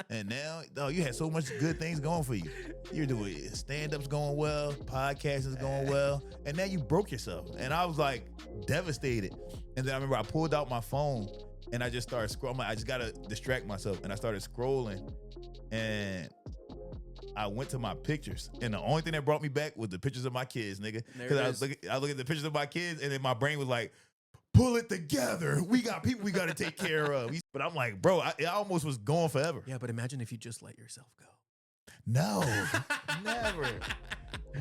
And now, dog, you had so much good things going for you. You're doing stand-ups going well, podcast is going well, and now you broke yourself. And I was like devastated. And then I remember I pulled out my phone and I just started scrolling. I just gotta distract myself. And I started scrolling and I went to my pictures, and the only thing that brought me back was the pictures of my kids, nigga. Because I look at the pictures of my kids, and then my brain was like, pull it together. We got people we got to take care of. But I'm like, bro, I almost was gone forever. Yeah, but imagine if you just let yourself go. No, never.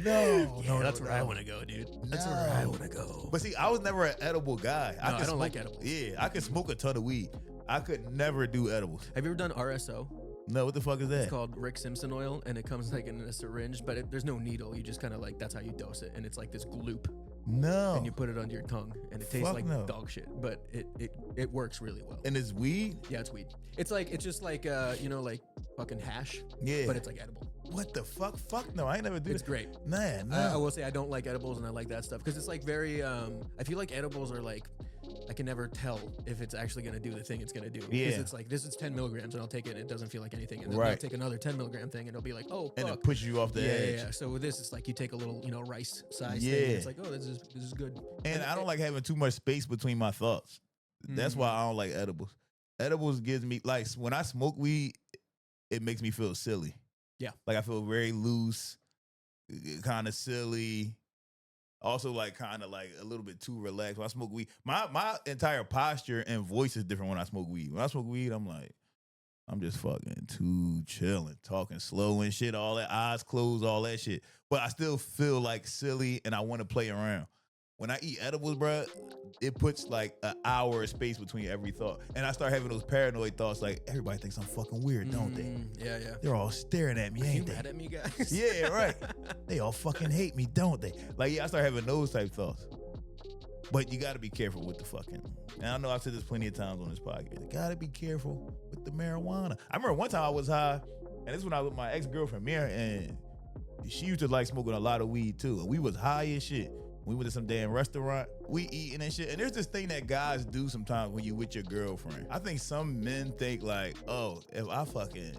No, Yeah, that's where I want to go, dude. That's where I want to go. But see, I was never an edible guy. No, I don't like edibles. Yeah, I could smoke a ton of weed. I could never do edibles. Have you ever done RSO? No, what the fuck is that? It's called Rick Simpson oil, and it comes like in a syringe, but there's no needle. You just kind of like, that's how you dose it, and it's like this gloop. No. And you put it under your tongue, and it tastes Fuck like no. dog shit, but it works really well. And it's weed? Yeah, it's weed. It's just like like fucking hash. Yeah. But it's like edible. What the fuck? Fuck no, I ain't never do It's that. great. Nah, no. I will say I don't like edibles, and I like that stuff because it's like very. I feel like edibles are like, I can never tell if it's actually going to do the thing it's going to do. Yeah. Because it's like, this is 10 milligrams, and I'll take it, and it doesn't feel like anything. And then Right. I'll take another 10 milligram thing, and it'll be like, oh, fuck. And it pushes you off the edge. Yeah. So with this, it's like you take a little, rice size Yeah. thing, and it's like, oh, this is good. And I don't like having too much space between my thoughts. That's why I don't like edibles. Edibles gives me, like, when I smoke weed, it makes me feel silly. Yeah. Like, I feel very loose, kind of silly. Also, like, kind of like a little bit too relaxed. When I smoke weed, my entire posture and voice is different when I smoke weed. When I smoke weed, I'm like, I'm just fucking too chilling, talking slow and shit, all that, eyes closed, all that shit. But I still feel like silly and I want to play around. When I eat edibles, bruh, it puts like an hour of space between every thought. And I start having those paranoid thoughts like, everybody thinks I'm fucking weird, don't they? Yeah. They're all staring at me, Are you ain't they? mad at me, guys? Yeah, right. They all fucking hate me, don't they? Like, yeah, I start having those type thoughts. But you got to be careful with the fucking. And I know I've said this plenty of times on this podcast. You got to be careful with the marijuana. I remember one time I was high, and this is when I was with my ex-girlfriend, Mira, and she used to like smoking a lot of weed too. And we was high as shit. We went to some damn restaurant, we eating and shit. And there's this thing that guys do sometimes when you with your girlfriend. I think some men think like, oh, if I fucking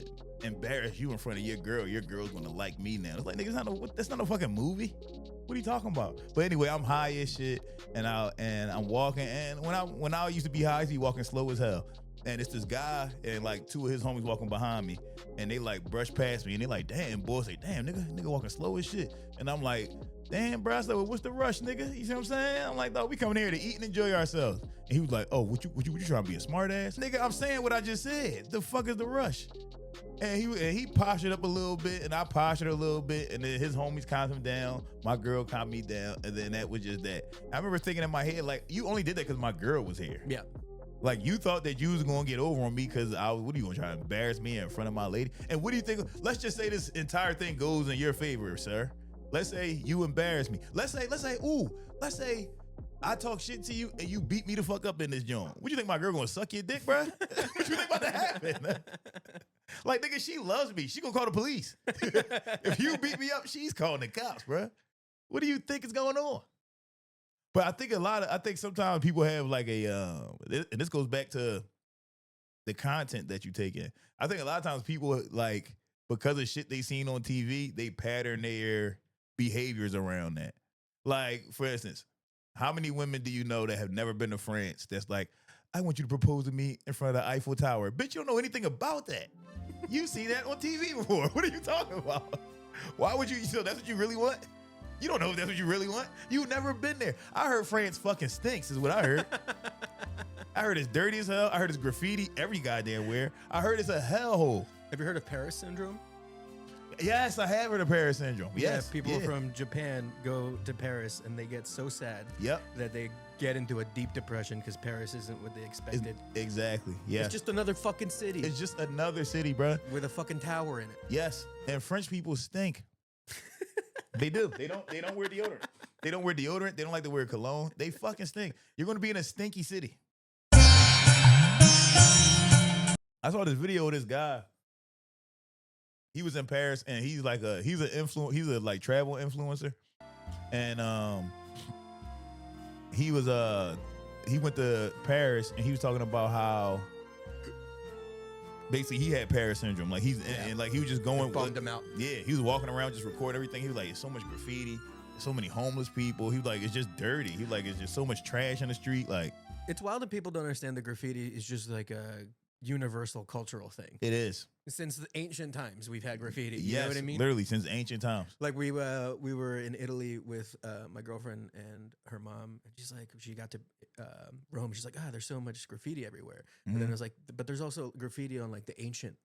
embarrass you in front of your girl's gonna like me now. It's like, nigga, that's not a fucking movie. What are you talking about? But anyway, I'm high as shit, and I'm walking. And when I used to be high, I used to be walking slow as hell. And it's this guy and like two of his homies walking behind me, and they like brush past me, and they like, damn, boy, say, damn, nigga walking slow as shit. And I'm like, damn, bro, I said, well, what's the rush, nigga? You see what I'm saying? I'm like, dog, we coming here to eat and enjoy ourselves. And he was like, oh, what you trying to be a smart ass? Nigga, I'm saying what I just said. The fuck is the rush? And he postured up a little bit, and I postured a little bit, and then his homies calmed him down. My girl calmed me down, and then that was just that. I remember thinking in my head, like, you only did that because my girl was here. Yeah. Like, you thought that you was gonna get over on me because what are you gonna try to embarrass me in front of my lady? And what do you think? Let's just say this entire thing goes in your favor, sir. Let's say you embarrass me. Let's say I talk shit to you and you beat me the fuck up in this joint. What you think my girl gonna suck your dick, bruh? What you think about to happen? Like, nigga, she loves me. She gonna call the police. If you beat me up, she's calling the cops, bruh. What do you think is going on? But I think sometimes people have like and this goes back to the content that you take in. I think a lot of times people, like, because of shit they seen on TV, they pattern their behaviors around that. Like, for instance, how many women do you know that have never been to France that's like, I want you to propose to me in front of the Eiffel Tower? Bitch, you don't know anything about that. You see that on TV before. What are you talking about? Why would you? So that's what you really want? You don't know if that's what you really want. You've never been there. I heard France fucking stinks is what I heard. I heard it's dirty as hell. I heard it's graffiti every goddamn where. I heard it's a hellhole. Have you heard of Paris syndrome? Yes, I have heard of Paris syndrome. Yes, Yeah, people from Japan go to Paris and they get so sad that they get into a deep depression because Paris isn't what they expected. Exactly. Yeah. It's just another fucking city. It's just another city, bruh. With a fucking tower in it. Yes, and French people stink. They do. They don't wear deodorant. They don't wear deodorant. They don't like to wear cologne. They fucking stink. You're going to be in a stinky city. I saw this video of this guy. He was in Paris, and he's like he's a like travel influencer, and he went to Paris, and he was talking about how basically he had Paris syndrome. Like and like he was just going, bummed him out. Yeah, he was walking around just recording everything. He was like, "It's so much graffiti, so many homeless people." He was like, "It's just dirty." He was like, "It's just so much trash in the street." Like, It's wild that people don't understand that graffiti is just like a universal cultural thing. it is. Since the ancient times, we've had graffiti. You Yes, know what I mean? literally since ancient times. Like we were in Italy with my girlfriend and her mom, and she's like, she got to Rome. She's like, there's so much graffiti everywhere. And then I was like, but there's also graffiti on like the ancient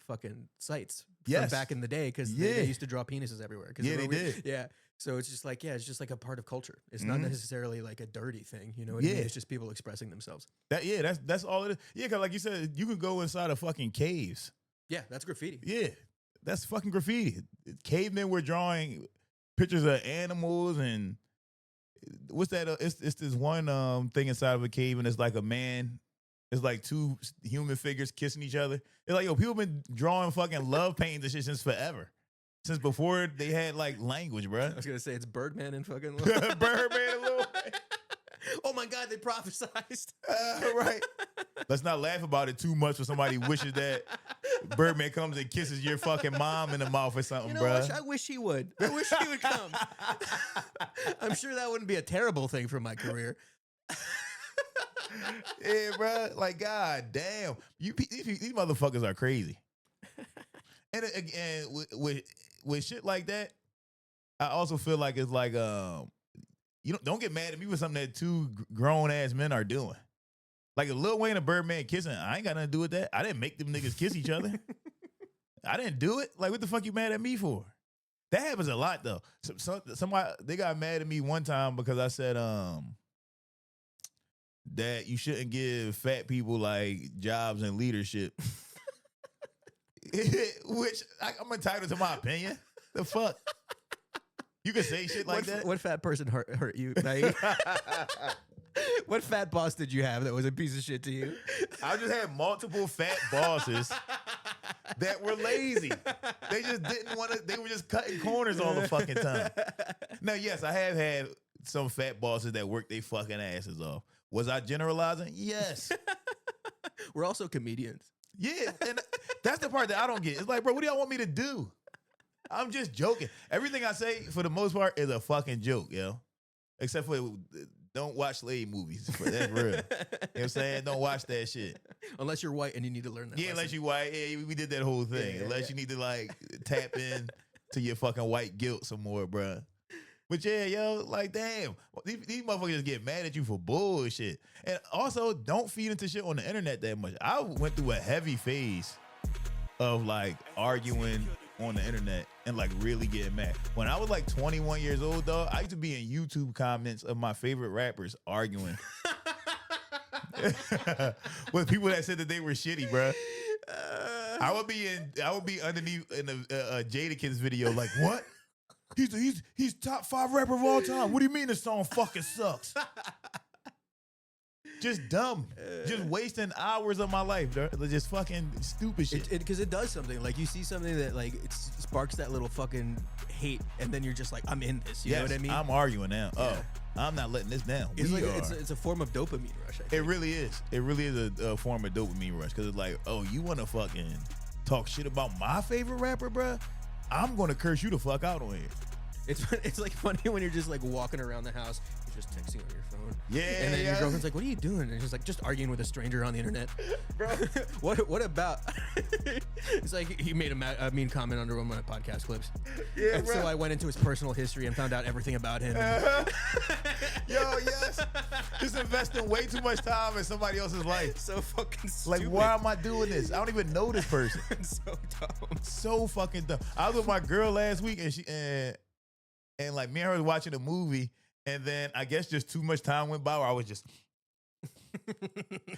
fucking sites from Yes. back in the day because Yeah. they used to draw penises everywhere. Yeah, they did. Yeah. So it's just like, it's just like a part of culture. It's not necessarily like a dirty thing. You know what I Yeah. mean? It's just people expressing themselves. That's all it is. Yeah, because like you said, you could go inside of fucking caves. Yeah, that's graffiti. Yeah, that's fucking graffiti. Cavemen were drawing pictures of animals and what's that? It's this one thing inside of a cave, and it's like a man. It's like two human figures kissing each other. It's like, yo, people been drawing fucking love paintings and shit since forever. Since before they had like language, bruh. I was gonna say it's Birdman and fucking Birdman and Lil Wayne. Oh my God, they prophesized. Right. Let's not laugh about it too much when somebody wishes that Birdman comes and kisses your fucking mom in the mouth or something, You know, bruh. I wish he would. I wish he would come. I'm sure that wouldn't be a terrible thing for my career. Yeah, bruh. Like, god damn. These motherfuckers are crazy. And again, with shit like that, I also feel like it's like you don't get mad at me with something that two grown ass men are doing. Like if Lil Wayne and Birdman kissing, I ain't got nothing to do with that. I didn't make them niggas kiss each other. I didn't do it. Like what the fuck you mad at me for? That happens a lot though. Somebody they got mad at me one time because I said that you shouldn't give fat people like jobs and leadership. Which I'm entitled to my opinion. The fuck? You can say shit like that. What fat person hurt you, Naim? What fat boss did you have that was a piece of shit to you? I just had multiple fat bosses that were lazy. They just didn't want to. They were just cutting corners all the fucking time. Now, yes, I have had some fat bosses that work their fucking asses off. Was I generalizing? Yes. We're also comedians. Yeah, and that's the part that I don't get. It's like, bro, what do y'all want me to do? I'm just joking. Everything I say, for the most part, is a fucking joke, yo. Except for don't watch slave movies. That's real. You know what I'm saying? Don't watch that shit. Unless you're white and you need to learn that. Yeah, lesson. unless you white. Yeah, we did that whole thing. Yeah, unless you need to like tap in to your fucking white guilt some more, bruh. But yeah, yo, like damn, these motherfuckers just get mad at you for bullshit. And also, don't feed into shit on the internet that much. I went through a heavy phase of like arguing on the internet and like really getting mad. When I was like 21 years old, though, I used to be in YouTube comments of my favorite rappers arguing with people that said that they were shitty, bruh. I would be underneath in a Jadakiss video like, what? He's top 5 rapper of all time. What do you mean this song fucking sucks? Just dumb. Just wasting hours of my life, bro. Just fucking stupid shit. Because it does something. Like you see something that like it sparks that little fucking hate, and then you're just like, I'm in this. You know what I mean? I'm arguing now. Yeah. Oh, I'm not letting this down. It's We like are. it's a form of dopamine rush. I think. It really is. It really is a form of dopamine rush because it's like, oh, you want to fucking talk shit about my favorite rapper, bro? I'm gonna curse you the fuck out on here. It's like funny when you're just like walking around the house, you're just texting on your phone. Yeah, And then yeah. your girlfriend's like, "What are you doing?" And she's like, "Just arguing with a stranger on the internet." Bro. What about? It's like he made a mean comment under one of my podcast clips. Yeah, and bro. so I went into his personal history and found out everything about him. Yo, yes. Just investing way too much time in somebody else's life. So fucking Like, stupid. why am I doing this? I don't even know this person. So dumb. So fucking dumb. I was with my girl last week and and like me and her was watching a movie, and then I guess just too much time went by where I was just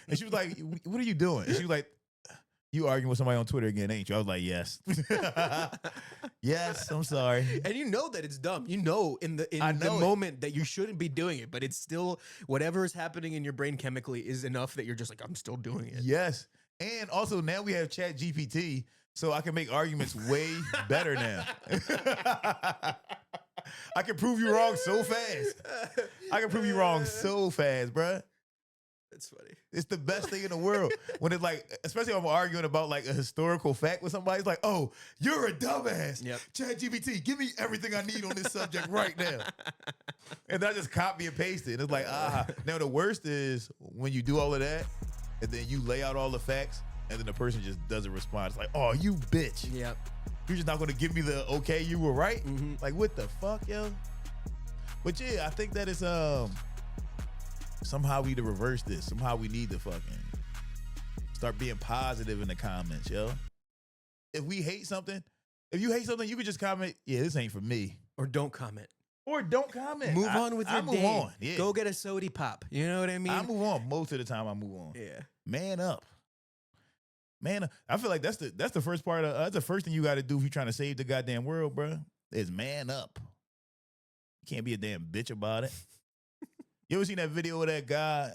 and she was like, what are you doing? And she was like, You arguing with somebody on Twitter again, ain't you? I was like, yes. Yes, I'm sorry. And you know that it's dumb. You know in the moment that you shouldn't be doing it, but it's still whatever is happening in your brain chemically is enough that you're just like, I'm still doing it. Yes. And also now we have Chat GPT, so I can make arguments way better now. I can prove you wrong so fast. I can prove you wrong so fast, bruh. That's funny. It's the best thing in the world. When it's like, especially if I'm arguing about like a historical fact with somebody, it's like, oh, you're a dumbass. Yep. ChatGPT, give me everything I need on this subject right now. And I just copy and paste it. And it's like, Now the worst is when you do all of that and then you lay out all the facts and then the person just doesn't respond. It's like, oh, you bitch. Yep. You're just not going to give me the, okay, you were right? Mm-hmm. Like, what the fuck, yo? But yeah, I think that it's, somehow we need to reverse this. Somehow we need to fucking start being positive in the comments, yo. If we hate something, if you hate something, you could just comment, yeah, this ain't for me. Or don't comment. Or don't comment. Move on with your move day. on. Yeah. Go get a sody pop. You know what I mean? I move on. Most of the time I move on. Yeah. Man up. Man up. I feel like that's the first part of that's the first thing you got to do if you're trying to save the goddamn world, bro. Is man up. You can't be a damn bitch about it. You ever seen that video of that guy?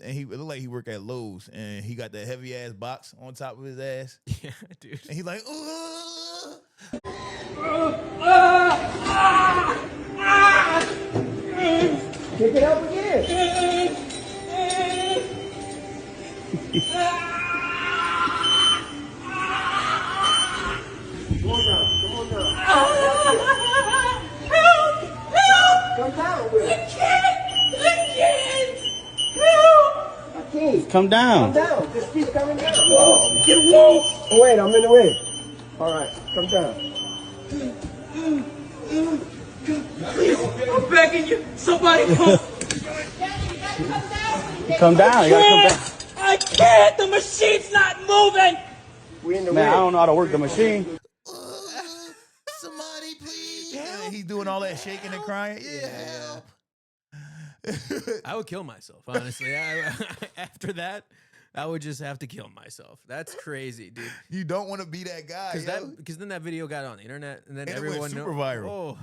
And it looked like he worked at Lowe's, and he got that heavy ass box on top of his ass. Yeah, dude. And he like, Pick it up again. Come on now. Come down with it. Come down. Come down. Just keep coming down. Oh, wait, I'm in the way. All right, come down. I'm begging you. Somebody come. Come down. You gotta come down. I can't. The machine's not moving. We in the Man, I way. don't know how to work the machine. somebody please. And he's doing all that shaking and crying. Yeah, help. I would kill myself, honestly. After that, I would just have to kill myself. That's crazy, dude. You don't want to be that guy. Because then that video got on the internet, and then And it went everyone super viral. Oh,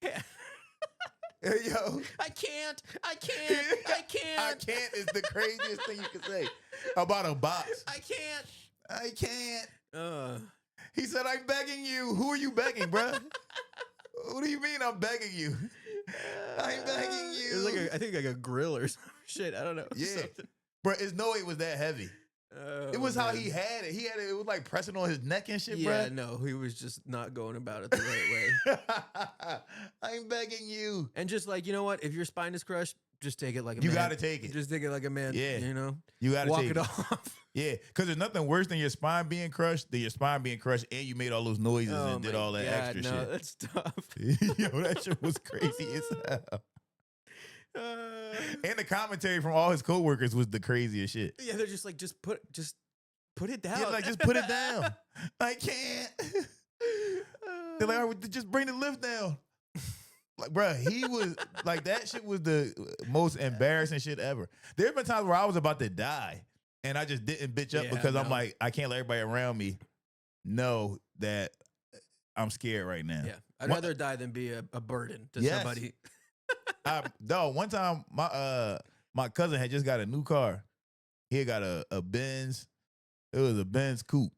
yeah. Yo, I can't. I can't is the craziest thing you could say about a box. I can't. I can't. He said, I'm begging you. Who are you begging, bruh? What do you mean I'm begging you? I'm begging you. It was like I think like a grill or some shit. I don't know. Yeah. Something. Bro, it's no way it was that heavy. Oh, It was how man. he had it. He had it. It was like pressing on his neck and shit, Yeah, bruh. no, he was just not going about it the right way. I'm begging you. And just like, you know what? If your spine is crushed, just take it like a You man. gotta take it. Just take it like a man. Yeah. You know? You gotta walk take it it. off. Yeah, because there's nothing worse than your spine being crushed and you made all those noises and did my all that God, extra no, shit. that's tough. Yo, that shit was crazy as hell. And the commentary from all his coworkers was the craziest shit. Yeah, they're just like, just put it down. Yeah, like, just put it down. I can't. They're like, all right, just bring the lift down. Like, bruh, he was like, that shit was the most embarrassing shit ever. There's been times where I was about to die and I just didn't bitch up Yeah, because I'm no. like, I can't let everybody around me know that I'm scared right now. Yeah, I'd One- rather die than be a burden to Yes. somebody. Dog, one time my cousin had just got a new car. He had got a Benz. It was a Benz coupe.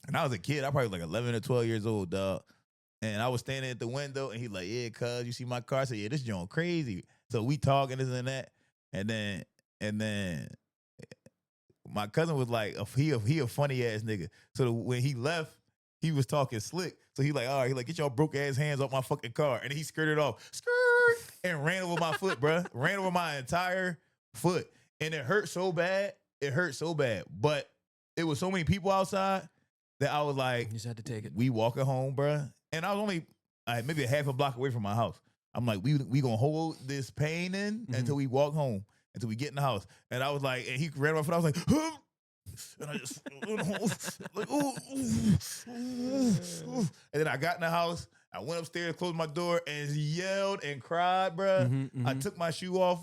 And I was a kid. I probably was like 11 or 12 years old, dog. And I was standing at the window, and he like, yeah, cuz, you see my car? I said, yeah, this joint crazy. So we talking this and that. And then my cousin was like, he a funny ass nigga. So when he left, he was talking slick. So he like, all right, he like, get y'all broke ass hands off my fucking car. And he skirted off, and ran over my foot, bruh. Ran over my entire foot. And it hurt so bad. It hurt so bad. But it was so many people outside that I was like, You just had to take it. we walking home, bruh. And I was only maybe a half a block away from my house. I'm like, we gonna hold this pain in until we walk home, until we get in the house. And I was like, and he ran off, and I was like, huh? And I just like, ooh. And then I got in the house. I went upstairs, closed my door, and yelled and cried, bruh. Mhm, I mhm. took my shoe off.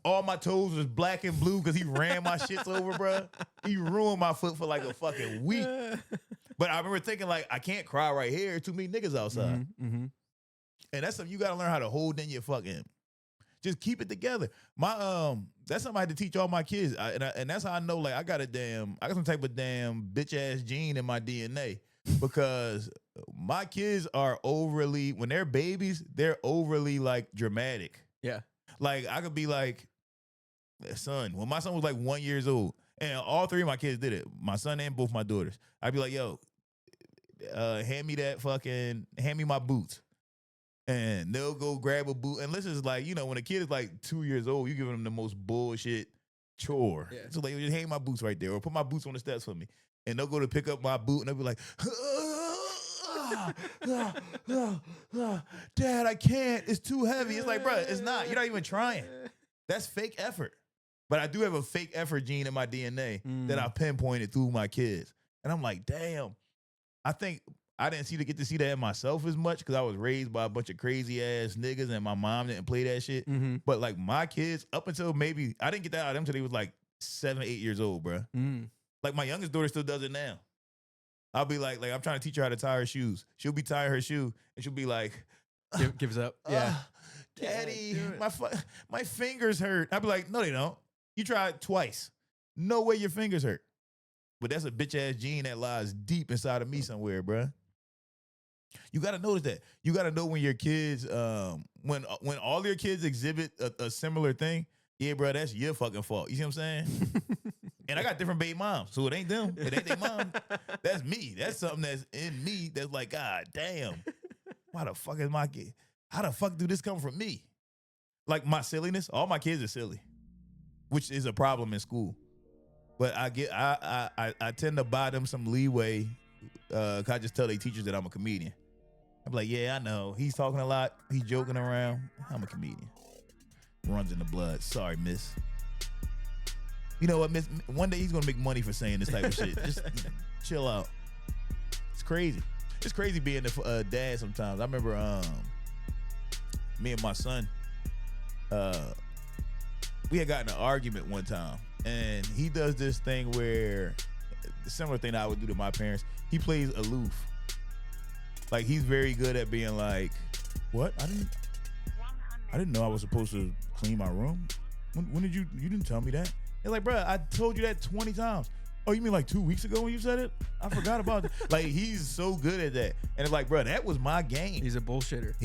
all my toes was black and blue because he ran my shits over, bro. He ruined my foot for like a fucking week. But I remember thinking like, I can't cry right here. Too many niggas outside. Mm-hmm. And that's something you gotta learn how to hold in your fucking. Just keep it together. That's something I had to teach all my kids. And that's how I know like I got some type of damn bitch ass gene in my DNA because my kids are overly, when they're babies, they're overly like dramatic. Yeah. Like I could be like, son, when my son was like 1 year old, and all three of my kids did it, my son and both my daughters, I'd be like, yo, hand me my boots. And they'll go grab a boot. And this is like, you know, when a kid is like 2 years old, you give them the most bullshit chore. Yeah. So like, just hang my boots right there or put my boots on the steps for me. And they'll go to pick up my boot and they'll be like, Dad, I can't. It's too heavy. It's like, bro, it's not. You're not even trying. That's fake effort. But I do have a fake effort gene in my DNA that I pinpointed through my kids. And I'm like, damn, I think I didn't get to see that in myself as much because I was raised by a bunch of crazy ass niggas and my mom didn't play that shit. Mm-hmm. But like my kids, up until maybe, I didn't get that out of them until they was like 7, 8 years old, bro. Like my youngest daughter still does it now. I'll be like I'm trying to teach her how to tie her shoes. She'll be tying her shoe and she'll be like, Gives up. Yeah. Daddy, my fingers hurt. I'll be like, no, they don't. You tried twice. No way your fingers hurt. But that's a bitch ass gene that lies deep inside of me somewhere, bro. You got to notice that. You got to know when your kids, when all your kids exhibit a similar thing, yeah, bro, that's your fucking fault. You see what I'm saying? And I got different baby moms, so it ain't them. It ain't their mom. That's me. That's something that's in me that's like, God damn, why the fuck is my kid? How the fuck do this come from me? Like my silliness, all my kids are silly, which is a problem in school. But I tend to buy them some leeway. I just tell their teachers that I'm a comedian. I'm like, yeah, I know. He's talking a lot. He's joking around. I'm a comedian. Runs in the blood. Sorry, miss. You know what, miss? One day he's going to make money for saying this type of shit. Just chill out. It's crazy. It's crazy being a dad sometimes. I remember me and my son, we had gotten an argument one time. And he does this thing where, the similar thing that I would do to my parents, he plays aloof. Like he's very good at being like, what? I didn't know I was supposed to clean my room. When did you didn't tell me that? It's like, bro, I told you that 20 times. Oh, you mean like 2 weeks ago when you said it? I forgot about it. Like he's so good at that. And it's like, bro, that was my game. He's a bullshitter.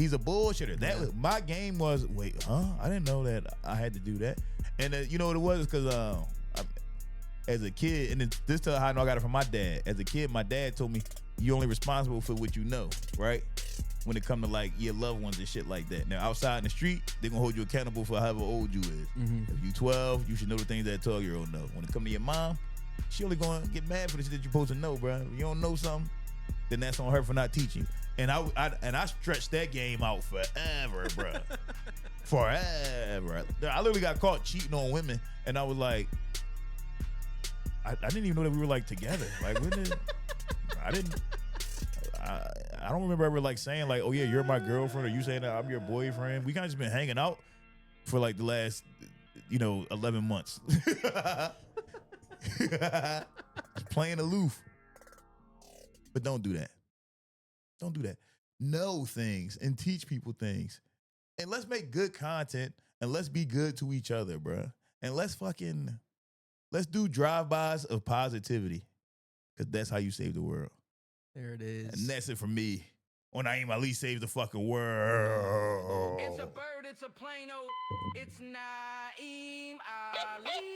That was my game was, wait, huh? I didn't know that I had to do that. And you know what it was? Because as a kid, and this is how I know I got it from my dad. As a kid, my dad told me, you're only responsible for what you know, right? When it come to like your loved ones and shit like that. Now, outside in the street, they're going to hold you accountable for however old you is. Mm-hmm. If you 12, you should know the things that a 12-year-old know. When it come to your mom, she only going to get mad for the shit that you're supposed to know, bro. If you don't know something, then that's on her for not teaching you. And I stretched that game out forever, bro. Forever. I literally got caught cheating on women, and I was like, I didn't even know that we were like together. Like, I don't remember ever like saying like, oh yeah, you're my girlfriend, or you saying that I'm your boyfriend. We kind of just been hanging out for like the last, 11 months. Playing aloof. But don't do that. Don't do that. Know things and teach people things. And let's make good content and let's be good to each other, bruh. And let's do drive-bys of positivity. Because that's how you save the world. There it is. And that's it for me. On Naim, at least save the fucking world. It's a bird, it's a plane, oh, it's Naim Ali.